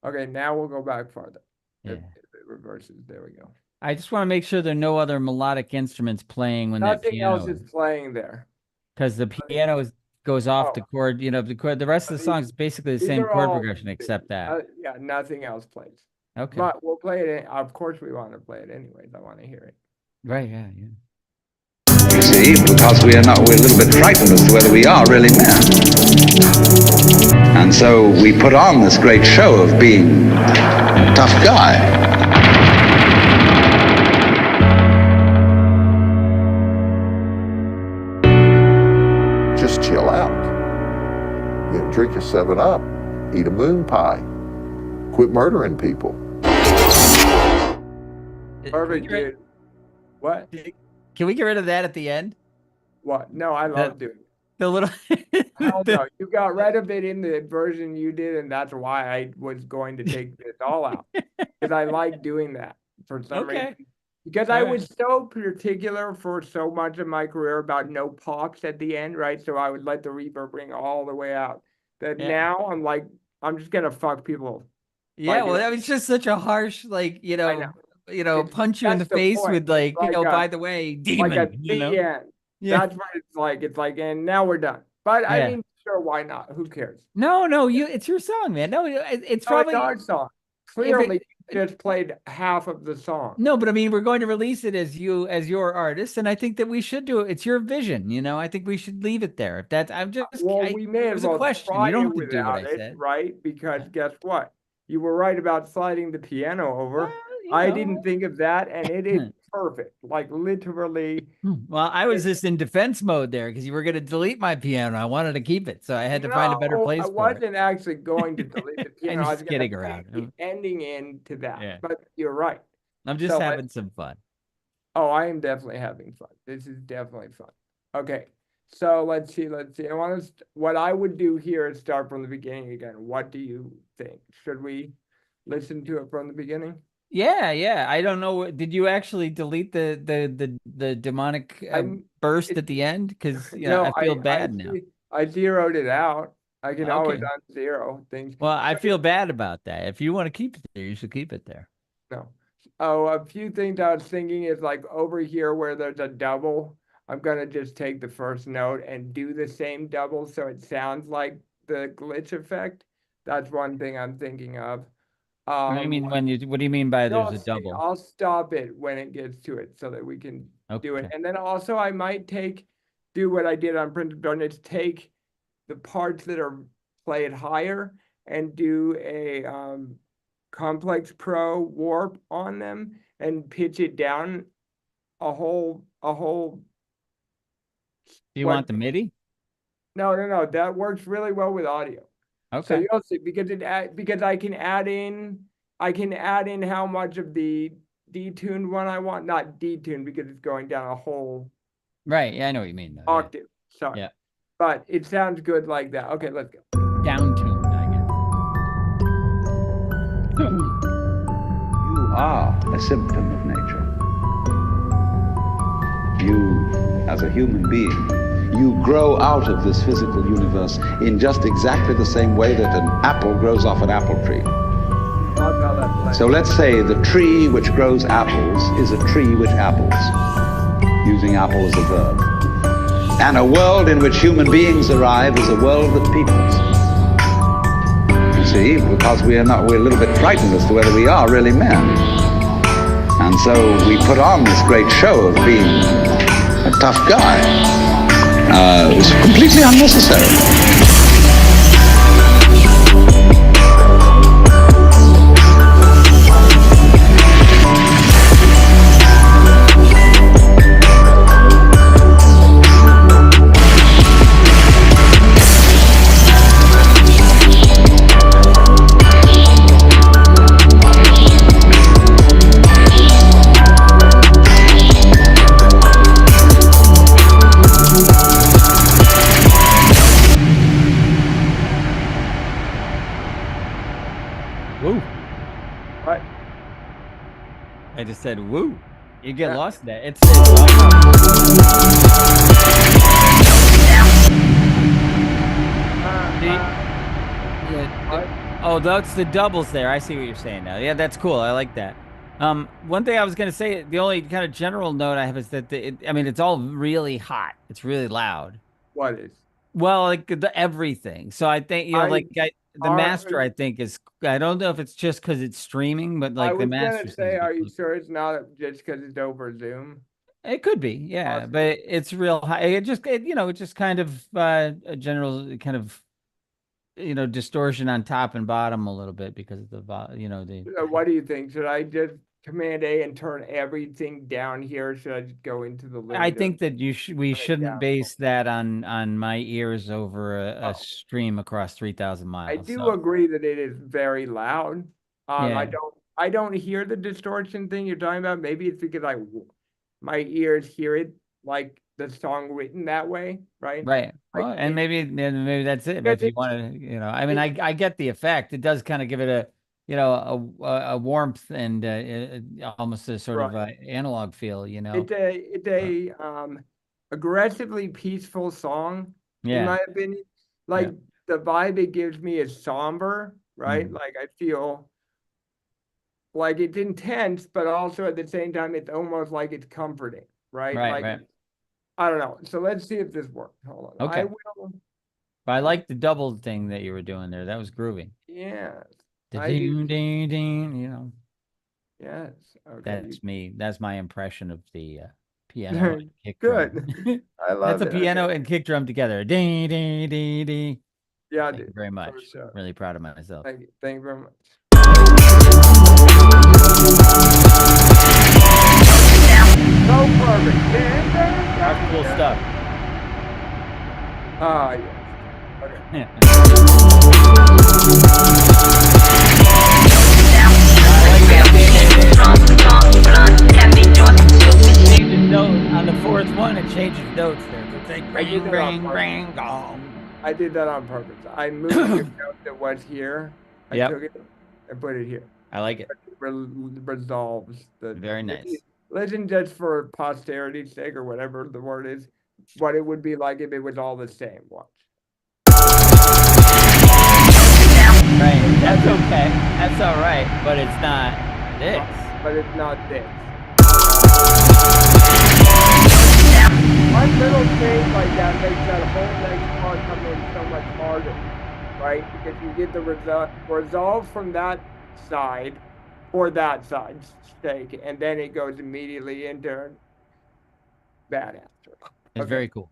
Okay, now we'll go back farther. Yeah. If it reverses, there we go. I just want to make sure there are no other melodic instruments playing when that Nothing else piano is playing there. because the piano goes off the Oh. chord, you know, the rest of the song is basically the These same are chord all- progression except that. Yeah, nothing else plays. Okay. But we'll play it. Of course, we want to play it anyways. I want to hear it. Right, yeah, yeah. You see, because we're a little bit frightened as to whether we are really men. And so we put on this great show of being a tough guy. Just chill out. You know, drink a 7-Up, eat a moon pie, quit murdering people. Perfect, dude. What? Can we get rid of that at the end? What? No, I love doing it. The little Hell no, you got rid of it in the version you did, and that's why I was going to take this all out. Because I like doing that for some Okay. reason. Because All I right. was so particular for so much of my career about no pops at the end, right? So I would let the reverb ring all the way out. That Yeah. now I'm like, I'm just gonna fuck people. Yeah, Like, well, that was just such a harsh, like, I know. punch you in the That's the face point. with like, Like by the way, demon, Like at the end. Yeah. That's what it's like. It's like, and now we're done. But I Yeah. mean, sure, why not? Who cares? No, it's your song, man. No, it's No, probably it's our song. Clearly, you just played half of the song. no, but I mean, we're going to release it as your artist, and I think that we should do it. It's your vision, you know. I think we should leave it there. If that's, I'm just, Well, we may it as was a well question. try You don't it have to do what I without it, said. right? Because guess what? You were right about sliding the piano over. Well, you I know. didn't think of that, and it is perfect. Like literally. Well, I was just in defense mode there because you were going to delete my piano. I wanted to keep it, so I had to find a better No, place I for it. wasn't actually going to delete the piano. I was just going kidding to around. the ending into that. Yeah. But you're right. I'm just So having some fun. Oh, I am definitely having fun. This is definitely fun. Okay. So let's see. I want to. What I would do here is start from the beginning again. What do you think? Should we listen to it from the beginning? Yeah. I don't know. Did you actually delete the demonic burst at the end? Because No, I feel bad now. I zeroed it out. I can always Okay. unzero things. Well, I feel bad about that. If you want to keep it there, you should keep it there. No. Oh, a few things I was thinking is like over here where there's a double, I'm gonna just take the first note and do the same double so it sounds like the glitch effect. That's one thing I'm thinking of. What do you mean what do you mean by No, there's a double? I'll stop it when it gets to it so that we can do it. Okay. And then also I might take do what I did on Prince of Darkness, take the parts that are played higher and do a complex pro warp on them and pitch it down a whole Do you what want the MIDI? no, that works really well with audio. So Okay. you'll see because I can add in how much of the detuned one I want, not detuned because it's going down a whole Right. Yeah, I know what you mean though. octave. Sorry. Yeah. But it sounds good like that. Okay, let's go. Down tuned, I guess. You are a symptom of nature. You, as a human being, you grow out of this physical universe in just exactly the same way that an apple grows off an apple tree. Love how that plays. So let's say the tree which grows apples is a tree which apples, using apple as a verb. And a world in which human beings arrive is a world that peoples. You see, because we're a little bit frightened as to whether we are really men. And so we put on this great show of being a tough guy. It was completely unnecessary. Woo. But I just said woo. You get Yeah. lost in that. It's oh, that's the doubles there. I see what you're saying now. Yeah, that's cool. I like that. One thing I was gonna say, the only kind of general note I have is that I mean, it's all really hot. It's really loud. what is? Well, like everything. So I think the master, I think is. I don't know if it's just because it's streaming, but I like the was master. gonna say, are you sure it's not just because it's over Zoom? It could be, yeah, Possibly. but it's real high. It just kind of a general kind of distortion on top and bottom a little bit because of the What do you think? Should I just Command A and turn everything down here? Should I just go into the limit? I think that we turn it shouldn't down? base that on my ears over a Oh. stream across 3,000 I miles. do So agree that it is very loud. yeah, I don't hear the distortion thing you're talking about. Maybe it's because my ears hear it like the song written that way, right? right. Like, Well, and maybe that's it. But if you want to, I mean, I get the effect. It does kind of give it a warmth and almost a sort of analog feel. It's a aggressively peaceful song, in Yeah. my opinion. Like the vibe it gives me is somber, right? Mhm. Like I feel like it's intense, but also at the same time, it's almost like it's comforting, right? Right, Like right. I don't know. So let's see if this works. Hold on. Okay. I will. But I like the double thing that you were doing there. That was groovy. Yes. Ding, ding, ding, Yes. Okay. That's me. That's my impression of the piano and kick Good. drum. I love That's a it. piano Okay. and kick drum together. Ding, ding, ding, ding. Yeah, Thank you dude. very For much. sure. Really proud of myself. Thank you. Thank you very much. So perfect. That's cool stuff. Ah, yes. Okay. On the fourth one, it changes notes there. It's like I did ring, that on ring, purpose. ring, gong. I did that on purpose. I moved the note that was here. I Yep. took it and put it here. I like it. Resolves the. Very nice. Listen, just for posterity's sake or whatever the word is, what it would be like if it was all the same. Watch. Right. That's okay. That's all right. But it's not this. But it's not this. One little change like that makes that whole next part come in so much harder, right? Because you get the resolve from that side or that side's sake, and then it goes immediately into that after. It's very cool.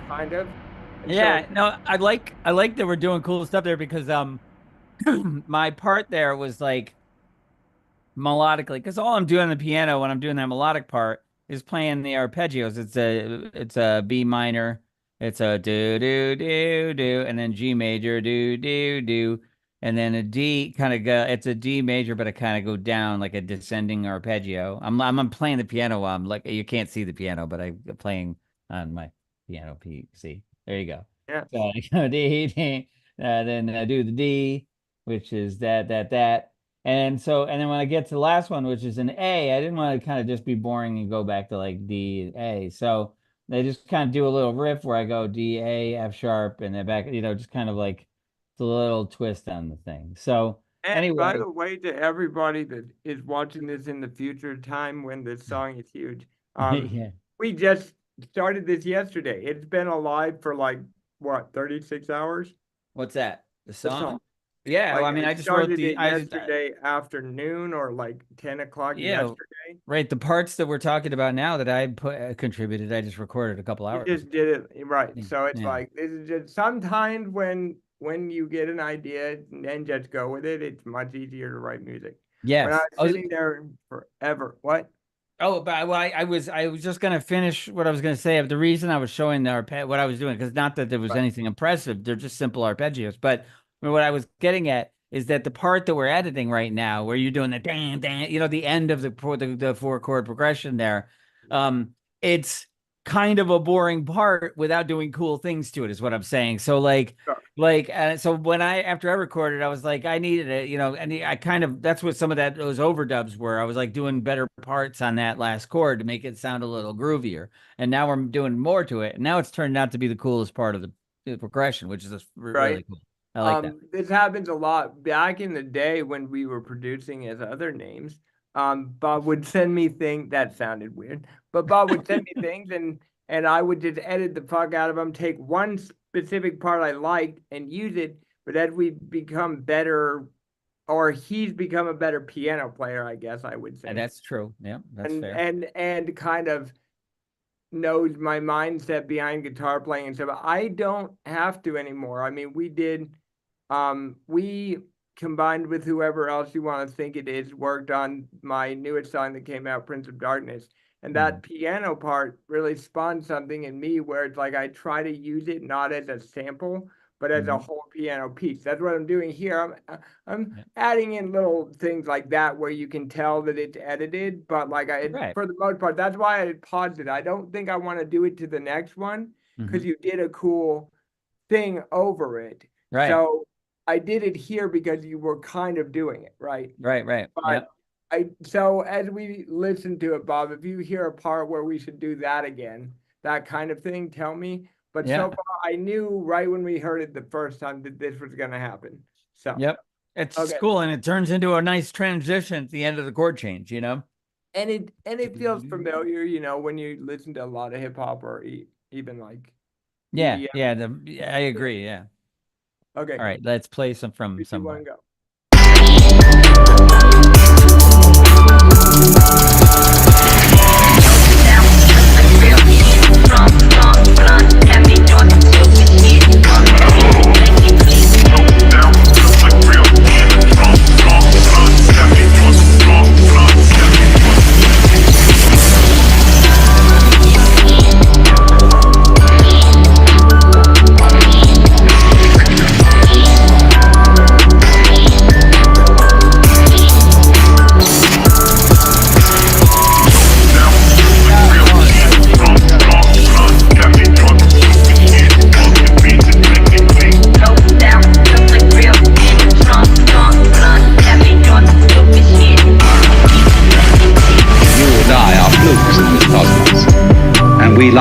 Kind of. And Yeah, so, no, I like that we're doing cool stuff there because my part there was like melodically because all I'm doing on the piano when I'm doing that melodic part is playing the arpeggios. It's a B minor, it's a do do do do, and then G major do do do, and then a D kind of go. It's a D major, but I kind of go down like a descending arpeggio. I'm playing the piano while I'm like you can't see the piano, but I'm playing on my piano PC. There you go. yeah. So I go D, D, then I do the D, which is that. And then when I get to the last one, which is an A, I didn't want to kind of just be boring and go back to like D, A. So they just kind of do a little riff where I go D, A, F sharp, and then back, just kind of like it's a little twist on the thing. So And by anyway, the way, to everybody that is watching this in the future time when this song is huge, yeah. we just started this yesterday. It's been alive for like what, 36 hours? What's that? The The song? song. Yeah. Well, Like I mean, I I just wrote started the, it yesterday afternoon or like 10 o'clock yeah, yesterday. right. The parts that we're talking about now that I put contributed, I just recorded a couple You hours just ago. did it right. Yeah. So it's Yeah. like this is just sometimes when you get an idea and then just go with it, it's much easier to write music. When I Yes. was sitting there forever, what? Oh, but well, I was just gonna finish what I was gonna say. The reason I was showing the what I was doing, because not that there was Right. anything impressive, they're just simple arpeggios. But what I was getting at is that the part that we're editing right now, where you're doing the dan dan, the end of the four chord progression there, it's kind of a boring part without doing cool things to it, is what I'm saying. So Sure. so when after I recorded, I was like, I needed it, and I kind of that's what some of those overdubs were. I was like doing better parts on that last chord to make it sound a little groovier. And now we're doing more to it. And now it's turned out to be the coolest part of the progression, which is Right. really cool. I like that. This happens a lot back in the day when we were producing as other names. Bob would send me things that sounded weird, but Bob would send me things and I would just edit the fuck out of them, take one specific part I liked and use it. But as we become better, or he's become a better piano player, I guess I would say, And that's true. Yeah, that's and fair. and kind of knows my mindset behind guitar playing and stuff. I don't have to anymore. I mean, we combined with whoever else you want to think it is, worked on my newest song that came out, Prince of Darkness. And that piano part really spawned something in me where it's like I try to use it not as a sample, but as a whole piano piece. That's what I'm doing here. I'm adding in little things like that where you can tell that it's edited, but like Right. for the most part, that's why I paused it. I don't think I want to do it to the next one because you did a cool thing over it. Right. So I did it here because you were kind of doing it, right? Right. Yeah. But so as we listen to it, Bob, if you hear a part where we should do that again, that kind of thing, tell me. But Yeah. so far, I knew right when we heard it the first time that this was going to happen. So Yep. It's Okay. cool, and it turns into a nice transition at the end of the chord change, and it feels familiar, when you listen to a lot of hip hop or even like Yeah, EDM. I agree. Yeah. Okay, All right, let's play some from three, two, somewhere. one, go.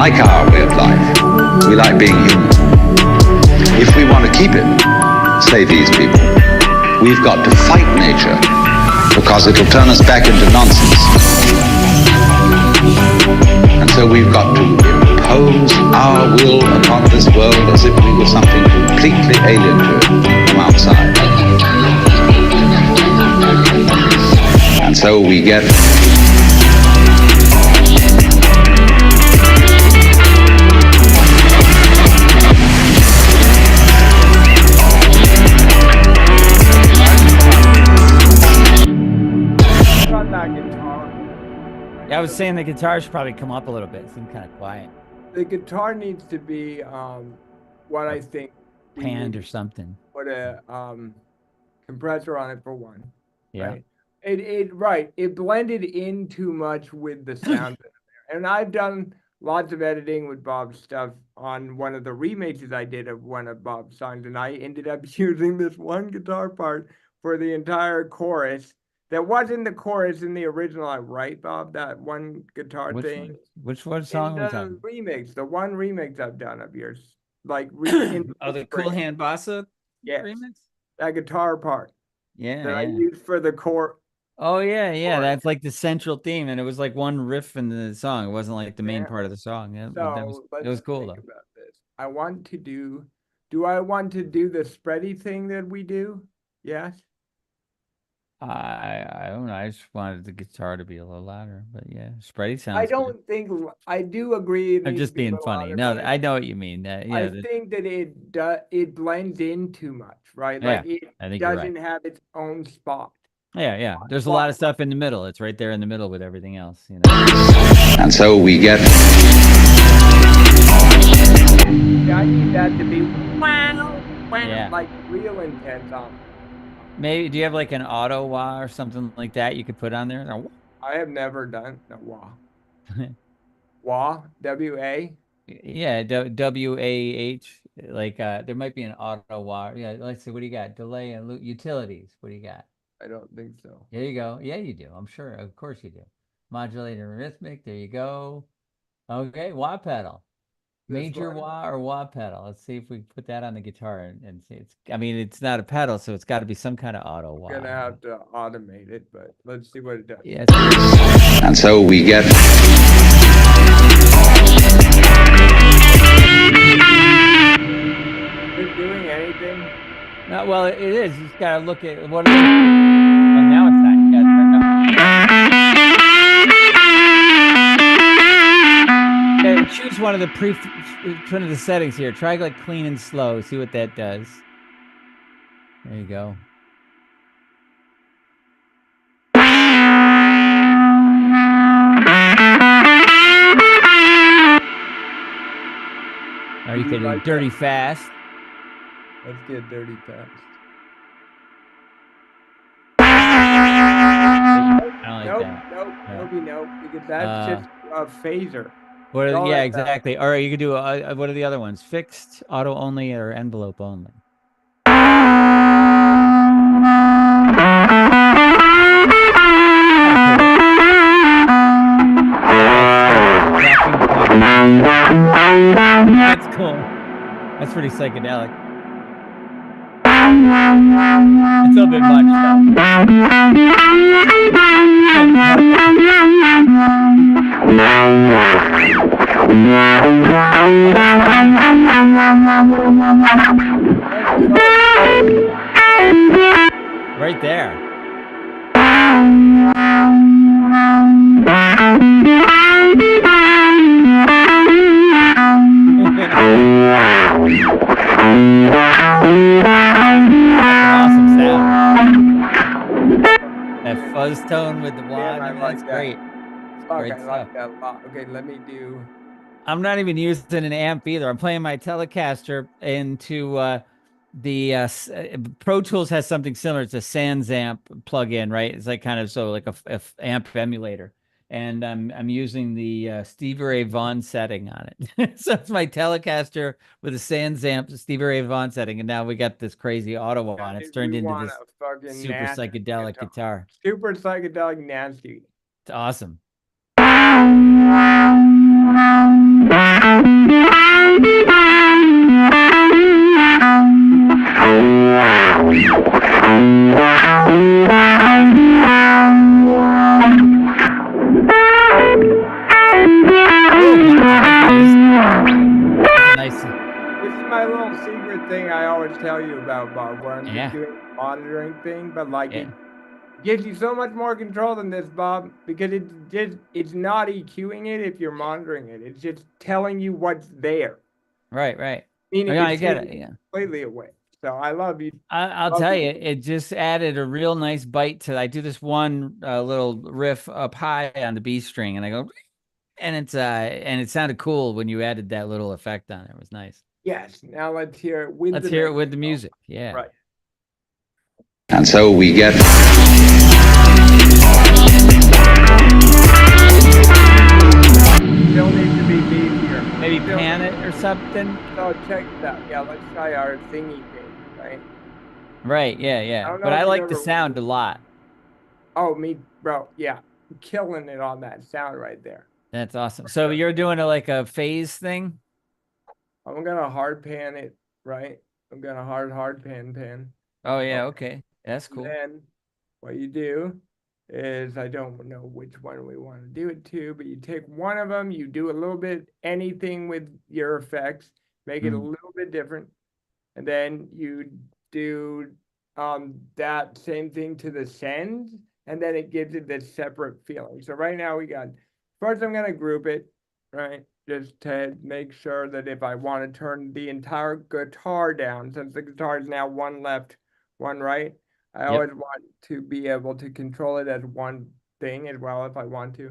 like our way of life. We like being human. If we want to keep it, say these people, we've got to fight nature, because it'll turn us back into nonsense. And so we've got to impose our will upon this world as if we were something completely alien to it from outside. And so we get on that guitar. Yeah, I was saying the guitar should probably come up a little bit. It seemed kind of quiet. The guitar needs to be what I think we Panned need or something. put a compressor on it for one. Yeah. Right. It blended in too much with the sound in there. And I've done lots of editing with Bob's stuff on one of the remixes I did of one of Bob's songs, and I ended up using this one guitar part for the entire chorus. That wasn't the chorus in the original, right, Bob? That one guitar thing. Which one song are we In talking? the remix, the one remix I've done of yours, like Oh, the Cool Hand Bossa remix? that guitar part Yeah, that I yeah. used for the core. Oh yeah, yeah. chorus. That's like the central theme, and it was like one riff in the song. It wasn't like the main Yeah. part of the song. Yeah, So it was cool think though. about this. I want to do. Do I want to do the spready thing that we do? Yes. I don't know. I just wanted the guitar to be a little louder, but yeah, spready sounds. I good. don't think I do agree. I'm just being funny. No, I know what you mean. Yeah, I think that it blends in too much, right? Like Yeah, I think you're right. doesn't have its own spot. Yeah. There's a lot of stuff in the middle. It's right there in the middle with everything else, you know. and so we get Yeah, I need that to be Yeah. like real intense on. Maybe do you have like an auto wah or something like that you could put on there? I have never done no wah. Wah, W-A. Yeah, WAH. Like there might be an auto wah. Yeah, let's see. What do you got? Delay and utilities. What do you got? I don't think so. There you go. Yeah, you do. I'm sure. Of course you do. Modulator and rhythmic. There you go. Okay, wah pedal. Major wah or wah pedal. Let's see if we put that on the guitar and see. I mean, it's not a pedal, so it's got to be some kind of auto wah. Gonna have to automate it, but let's see what it does. Yeah. and so we get Is it doing anything? No, well, it is. You just gotta look at what. Well, now it's not. You gotta turn it up. Okay, choose one of the one of the settings here. Try like clean and slow. See what that does. There you go. Or you can do dirty fast. Let's get dirty fast. I don't like Nope, that. nope, because that's just a phaser. What? All Yeah, that exactly. All right, you could do what are the other ones? Fixed, auto only, or envelope only. That's cool. That's pretty psychedelic. It's a bit much right there. Awesome sound. That fuzz tone with the wah, that's great. Great I like that a lot. Okay, let me do. I'm not even using an amp either. I'm playing my Telecaster into the Pro Tools has something similar. It's a Sans amp plug-in, right? It's like kind of like a amp emulator, and I'm using the Stevie Ray Vaughan setting on it. So it's my Telecaster with a Sans amp, Stevie Ray Vaughan setting, and now we got this crazy auto on. It's turned into this super psychedelic guitar. Super psychedelic nasty. It's awesome. Nice. This is my little secret thing I always tell you about, Bob, where I'm Yeah. just doing a monitoring thing, but like Yeah. it gives you so much more control than this, Bob, because it's not EQing it if you're monitoring it. It's just telling you what's there. Right. Right. Meaning Yeah, I it's get taking it. Yeah. completely away. So I love you. I'll Love tell you. you, it just added a real nice bite to. I do this one little riff up high on the B string, and I go, and it sounded cool when you added that little effect on it. It was nice. Yes. Now let's hear it with Let's the hear it next with the song. music. Yeah. Right. And so we get Still needs to be beat here. Maybe Still pan needs- it or something. So check this out. Yeah, let's try our thingy thing, right? Right. Yeah. I Yeah. don't But know if I you've like the ever sound a lot. Oh, me, bro. Yeah. Killing it on that sound right there. That's awesome. So you're doing like a phase thing? I'm gonna hard pan it, right? I'm gonna hard pan. Oh yeah. Okay. Okay. That's And cool. then what you do is I don't know which one we want to do it to, but you take one of them, you do a little bit anything with your effects, make it a Mhm. little bit different, and then you do that same thing to the sends, and then it gives it this separate feeling. So right now we got first I'm gonna group it, right? Just to make sure that if I want to turn the entire guitar down, since the guitar is now one left, one right, I Yep. always want to be able to control it as one thing as well if I want to.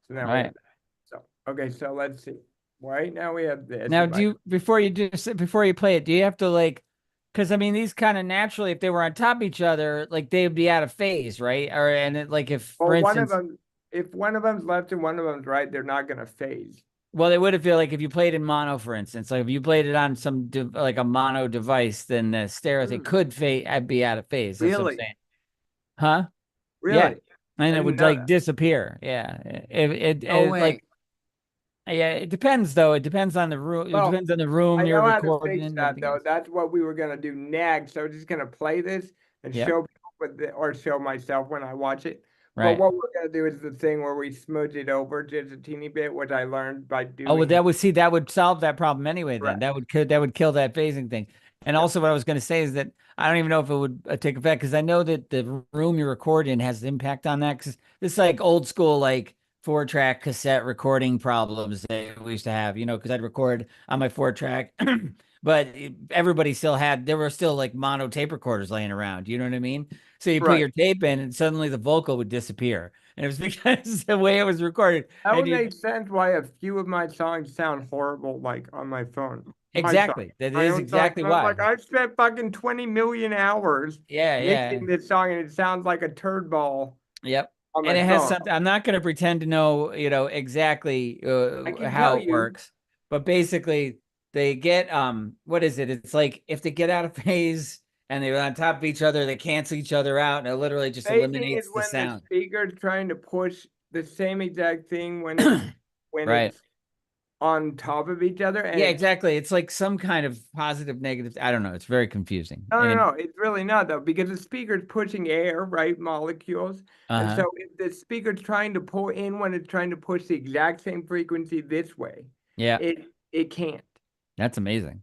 So now we have Right. that. So okay, so let's see. Right now we have this. Now, If I before you play it, do you have to like, because I mean, these kind of naturally, if they were on top of each other, like they would be out of phase, right? Or and it, like if, for well, one of instance, them, if one of them's left and one of them's right, they're not gonna phase. well, they would have feel like if you played in mono, for instance, like if you played it on some like a mono device, then the stereo thing could be out of phase. That's what I'm Really? saying, huh? Yeah, Really? and I it didn't would know like that. disappear. Yeah, No it way. like yeah, it depends though. It depends on the room. It Well, depends on the room I you're know how to recording fix and that everything though. else. That's what we were gonna do next. So I'm just gonna play this and Yep. show people or show myself when I watch it. But Right. what we're gonna do is the thing where we smooth it over just a teeny bit, which I learned by Oh, well, doing. that would solve that problem anyway. Then Correct. that would kill that phasing thing. And Yeah. also, what I was going to say is that I don't even know if it would take effect because I know that the room you record in has impact on that. Because this is like old school, like 4-track cassette recording problems that we used to have. You know, because I'd record on my 4-track, but everybody still had there were still like mono tape recorders laying around. You know what I mean? So you put Right. your tape in, and suddenly the vocal would disappear, and it was because the way it was recorded. That And would you make sense why a few of my songs sound horrible, like on my phone. My song, exactly. That my is own song. exactly And I was why. like, I've spent fucking 20 million hours Yeah, mixing yeah. this song, and it sounds like a turd ball Yep. on And my it has phone. something. I'm not going to pretend to know, exactly I can how tell it you. works, but basically they get what is it? It's like if they get out of phase and they're on top of each other, they cancel each other out, and it literally just Phasing is eliminates the when the sound. speaker's trying to push the same exact thing when it's Right. on top of each other, and Yeah, it's exactly. It's like some kind of positive, negative. I don't know. It's very confusing. And no, it's really not though, because the speaker's pushing air, right, molecules, and uh-huh. so if the speaker's trying to pull in when it's trying to push the exact same frequency this way, Yeah, it can't. that's amazing.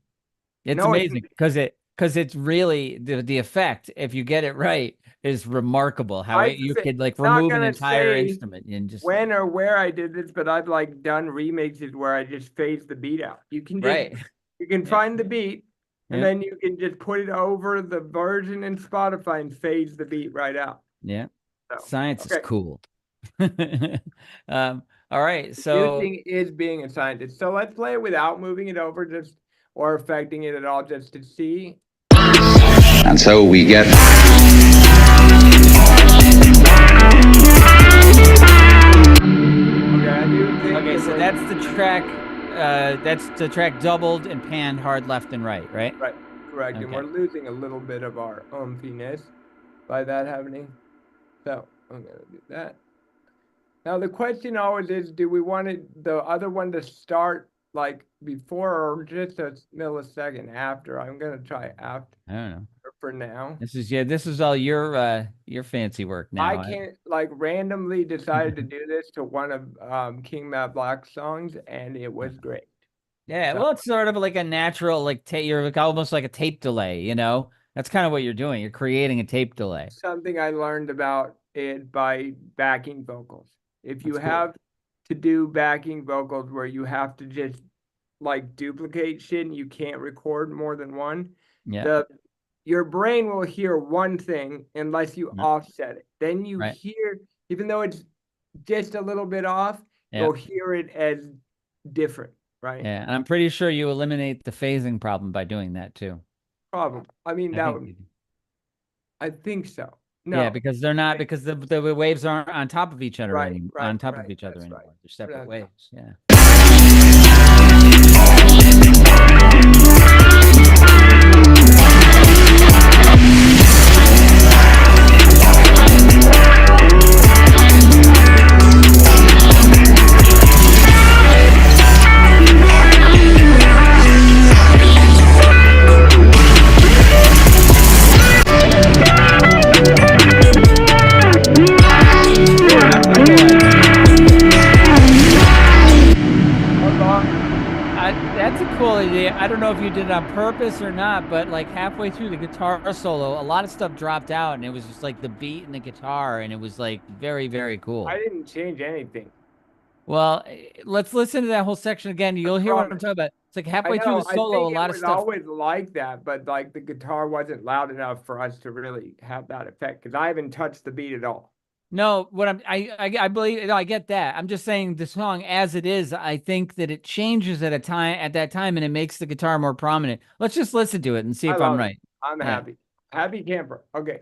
It's No, it's amazing because it's really the effect, if you get it right, is remarkable. How you could like not remove an gonna entire say instrument and just when or where I did this, but I've like done remixes where I just phase the beat out. right. You can Yeah. find the beat, and Yeah. then you can just put it over the version in Spotify and phase the beat right out. Yeah. So Science is okay, cool. All right. So using is being a scientist. So let's play it without moving it over, just or affecting it at all, just to see. And so we get Okay, I do think okay, that so that's the track doubled and panned hard left and right, right? right, correct, and Okay. we're losing a little bit of our umphiness by that happening. So I'm gonna do that. Now the question always is, do we want the other one to start like before or just a millisecond after. I'm gonna try after I don't know. for now. This is all your fancy work I now. can't like randomly decided to do this to one of King Matt Black's songs, and it was great. Yeah, So well, it's sort of like a natural, like you're like almost like a tape delay, you know? That's kind of what you're doing. You're creating a tape delay. something I learned about it by backing vocals. If you That's cool. have to do backing vocals where you have to just like duplicate shit and you can't record more than one, Yeah. the your brain will hear one thing unless you Yeah. offset it. Then you Right. hear, even though it's just a little bit off, Yeah. you'll hear it as different, right? Yeah, and I'm pretty sure you eliminate the phasing problem by doing that too. Probably. I mean, I that think would, you do. I think so. Yeah, No. because they're not because the waves aren't on top of each other Right, anymore. right, On top right. of each other That's anymore. right. They're separate That's waves. Yeah. That's a cool idea. I don't know if you did it on purpose or not, but like halfway through the guitar solo, a lot of stuff dropped out, and it was just like the beat and the guitar, and it was like very, very cool. I didn't change anything. Well, let's listen to that whole section again. You'll hear what I'm talking about. It's like I halfway through know. the I solo, think a it lot of was stuff. always like that, but like the guitar wasn't loud enough for us to really have that effect because I haven't touched the beat at all. No, what I believe, no, I get that. I'm just saying the song as it is, I think that it changes at that time, and it makes the guitar more prominent. Let's just listen to it and see I if I'm love it. right. I'm Yeah. happy. Happy camper. Okay.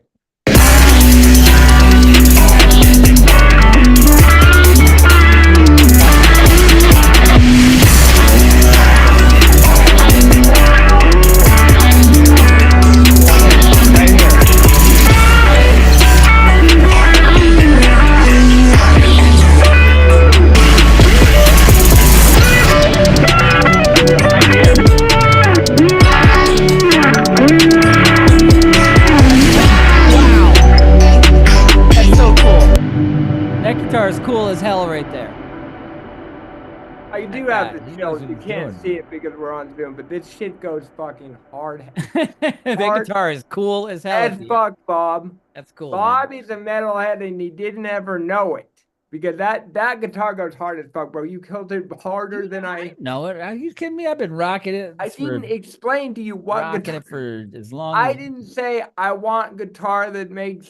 That guitar is cool as hell right there. I do God, have the he knows chills. what You he's can't doing. see it because we're on Zoom, but this shit goes fucking hard. That Hard guitar is cool as hell. as fuck, Bob. That's cool, Bob man. is a metalhead and he didn't ever know it. Because that guitar goes hard as fuck, bro. You killed it harder than I. No, are you kidding me? I've been rocking it. I didn't explain to you what rocking guitar. it for as long. I as... didn't say I want guitar that makes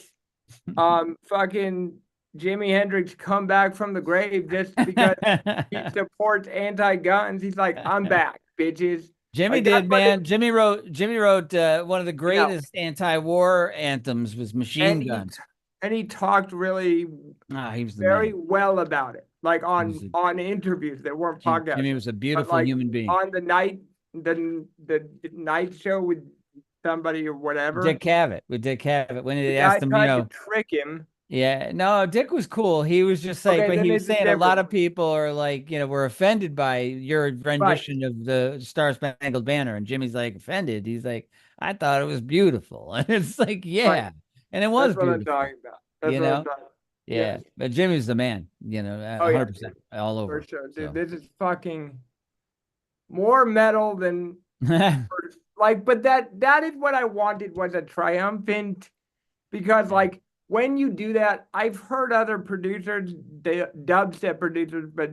fucking Jimi Hendrix come back from the grave just because he supports anti-guns. He's like, I'm back, bitches. Jimmy Like, did, man. Jimmy wrote one of the greatest anti-war anthems was Machine Gun. And he talked really he was the very man. well about it, like on interviews that weren't podcasts. Jimmy was a beautiful human being. On the night show with somebody or whatever. Dick Cavett when they asked him, to trick him. Yeah, no, Dick was cool. He was just like, but he was saying a lot of people are like, were offended by your rendition of the Star Spangled Banner, and Jimmy's like offended. He's like, I thought it was beautiful, and it's like, yeah, and it was That's beautiful. What I'm talking about. That's what I'm talking about. Yeah, yes. But Jimmy's the man, 100%, all over. For sure, dude. So. This is fucking more metal than like, but that is what I wanted, was a triumphant, because like when you do that, I've heard other producers, dubstep producers, but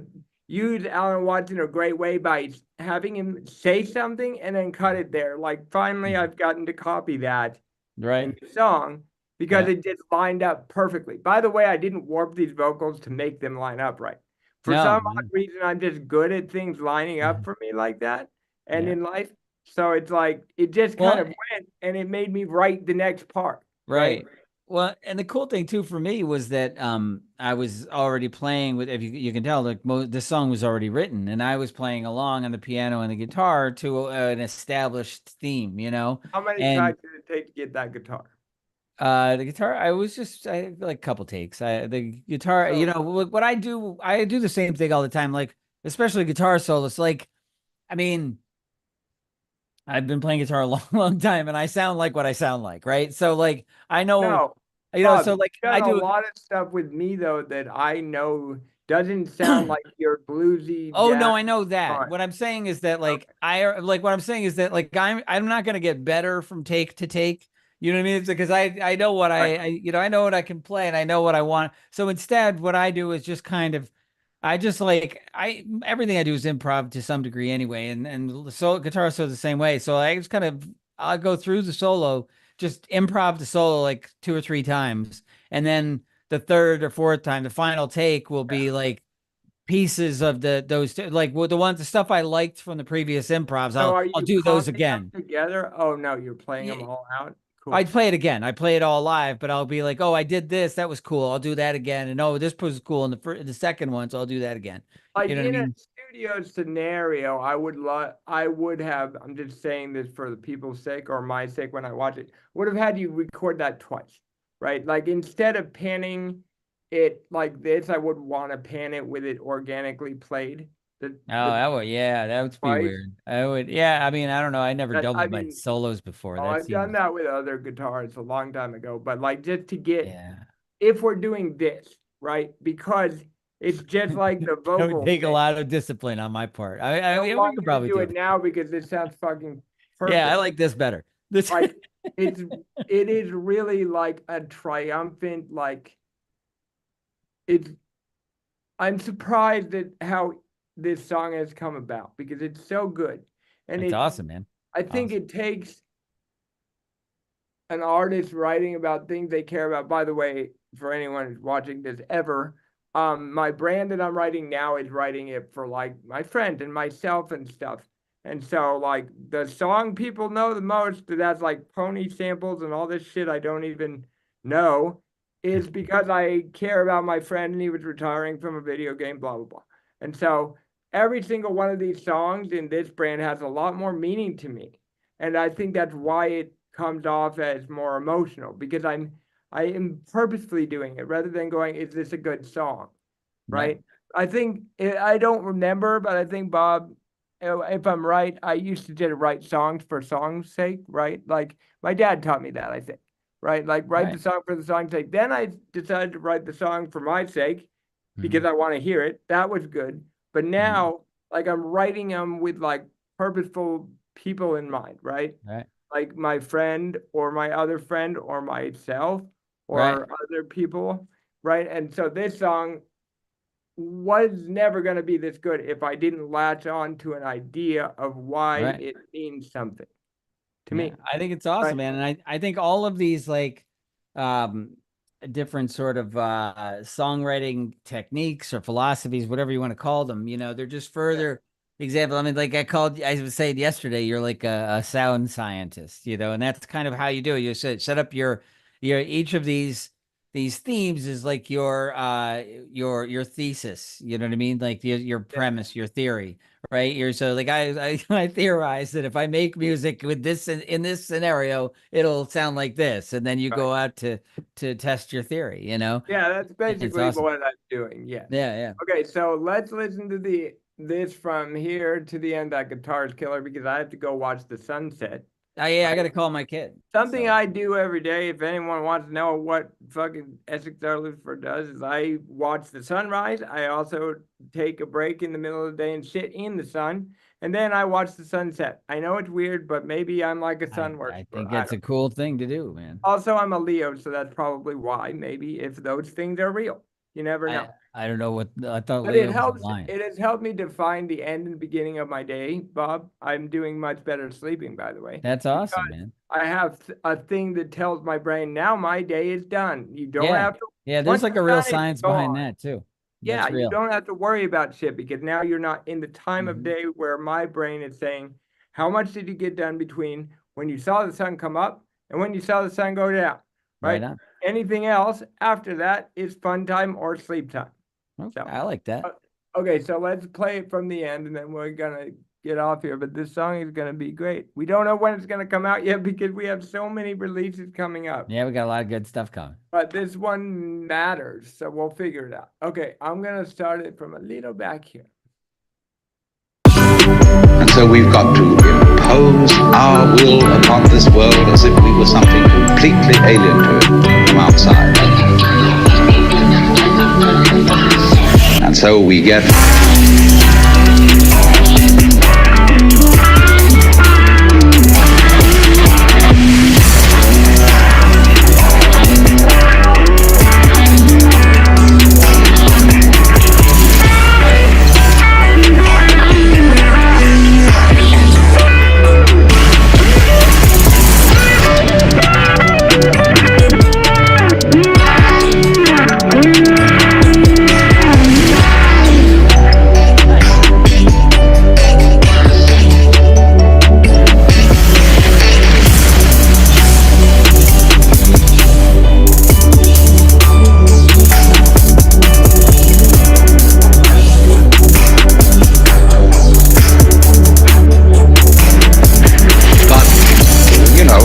use Alan Watts in a great way by having him say something and then cut it there. Like finally I've gotten to copy that in the song. Because it just lined up perfectly. By the way, I didn't warp these vocals to make them line up right. For some odd reason, I'm just good at things lining up for me like that and in life. So it's like, it just kind of went and it made me write the next part. Right. Well, and the cool thing too for me was that I was already playing with, if you can tell, like the song was already written, and I was playing along on the piano and the guitar to an established theme, How many times did it take to get that guitar? The guitar, I like a couple takes. The guitar, what I do the same thing all the time, like especially guitar solos. Like I mean, I've been playing guitar a long, long time, and I sound like what I sound like, right? So like I know, No, Bob, so like you've I done a do. lot of stuff with me though that I know doesn't sound like your bluesy Oh jazz. no, I know that. Fine. What I'm saying is that like Okay. what I'm saying is that like I'm not gonna get better from take to take. You know what I mean? It's because I know what Right. I know what I can play and I know what I want. So instead, what I do is just kind of I just like I everything I do is improv to some degree anyway, and so guitar so the same way. So I just kind of I'll go through the solo, just improv the solo like 2 or 3 times, and then the third or fourth time, the final take will be like pieces of those two, like the ones the stuff I liked from the previous improvs. So are I'll you do those clumping them again. together? Oh no, you're playing them Yeah, all out. I'd Cool. play it again. I play it all live, but I'll be like, oh, I did this. That was cool. I'll do that again. And oh, this was cool in the second one, so I'll do that again. You Like know what I in a mean? studio scenario, I would have, I'm just saying this for the people's sake or my sake when I watch it, would have had you record that twice, right? Like instead of panning it like this, I would want to pan it with it organically played. Oh, The that would be twice. weird. I would, yeah. I mean, I don't know. I never That I doubled my mean, solos before. oh, That I've done seems, that with other guitars a long time ago, but like just to get yeah. if we're doing this, right? Because it's just like the That would vocal take a thing. lot of discipline on my part. I don't Yeah, we want could you to probably do do it it. now because this sounds fucking Yeah, I perfect. like this better. This, Like it's it is really like a triumphant, like it's I'm surprised at how this song has come about because it's so good. And it's awesome, man. I think Awesome. it takes an artist writing about things they care about. By the way, for anyone who's watching this ever, my brand that I'm writing now is writing it for like my friends and myself and stuff. And so like the song people know the most that has like pony samples and all this shit I don't even know is because I care about my friend and he was retiring from a video game, blah blah blah. And so every single one of these songs in this brand has a lot more meaning to me. And I think that's why it comes off as more emotional because I am purposefully doing it rather than going, is this a good song? Right. Right. I think I don't remember, but I think Bob, if I'm right, I used to just write songs for song's sake, right? Like my dad taught me that, I think, right? Like write the Right. song for the song's sake. Then I decided to write the song for my sake because Mhm. I want to hear it. That was good. But Mhm. now, like I'm writing them with like purposeful people in mind, right? Right. Like my friend or my other friend or myself Right. or other people, right? And so this song was never going to be this good if I didn't latch on to an idea of why Right. it means something to Yeah, me, I think it's right? awesome, man. And I think all of these like um different sort of songwriting techniques or philosophies, whatever you want to call them, they're just Yeah, further example. I mean, like I was saying yesterday, you're like a sound scientist, and that's kind of how you do it. You set up your each of these themes is like your thesis, you know what I mean? Like your yeah, premise, your theory, right? You're so like I theorize that if I make music with this in this scenario, it'll sound like this, and then you right. go out to test your theory. Yeah, that's It's basically awesome. what I'm doing. Yes. Yeah, yeah. Okay, so let's listen to this from here to the end. That guitar's killer because I have to go watch the sunset. I got Right. to call my kid. Something So I do every day, if anyone wants to know what fucking SxR Lucifer does, is I watch the sunrise. I also take a break in the middle of the day and sit in the sun, and then I watch the sunset. I know it's weird, but maybe I'm like a sun I worshiper. think I it's don't. a cool thing to do, man. Also, I'm a Leo, so that's probably why. Maybe if those things are real, you never I know. I don't know what I thought But it Leo was a helps. lion. It has helped me define the end and beginning of my day, Bob. I'm doing much better sleeping, by the way, That's because awesome, man. I have a thing that tells my brain now my day is done. You don't Yeah. have to, Yeah, there's once like a it's real done, it's science behind gone. that too. Yeah, That's you real. don't have to worry about shit because now you're not in the time of Hmm. day where my brain is saying, how much did you get done between when you saw the sun come up and when you saw the sun go down, Right right? on. Anything else after that is fun time or sleep time. Okay, So. I like that. uh, Okay, so let's play it from the end and then we're gonna get off here. But this song is gonna be great. We don't know when it's gonna come out yet because we have so many releases coming up. Yeah, we got a lot of good stuff coming. But this one matters, so we'll figure it out. Okay, I'm gonna start it from a little back here. And so so we've got to impose our will upon this world as if we were something completely alien to it from outside. And so we get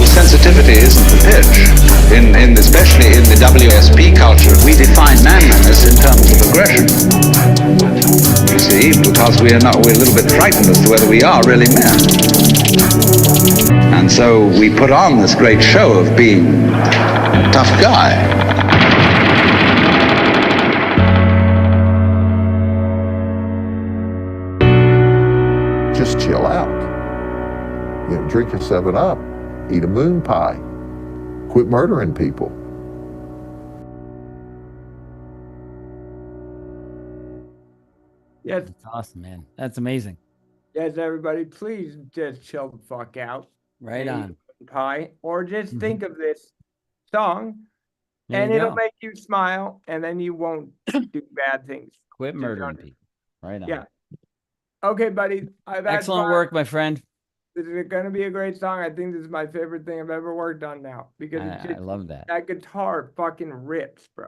sensitivity isn't the pitch. Especially in the WSP culture, we define manliness in terms of aggression. You see, because we're a little bit frightened as to whether we are really men. And so we put on this great show of being a tough guy. Just chill out. Drink a 7-Up, eat a moon pie, quit murdering people. Yes, That's awesome, man. That's amazing. yes, everybody, please just chill the fuck out. Right and eat on. a moon pie, or just Mhm. think of this song, There and you it'll go. make you smile, and then you won't do bad things. Quit Just murdering don't- people. Right on. Yeah. Okay, buddy. I've had Excellent fun. work, my friend. This is going to be a great song. I think this is my favorite thing I've ever worked on now because it's I just love that. that guitar fucking rips, bro.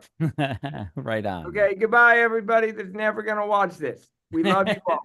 Right on. Okay, goodbye, everybody that's never going to watch this. We love you all.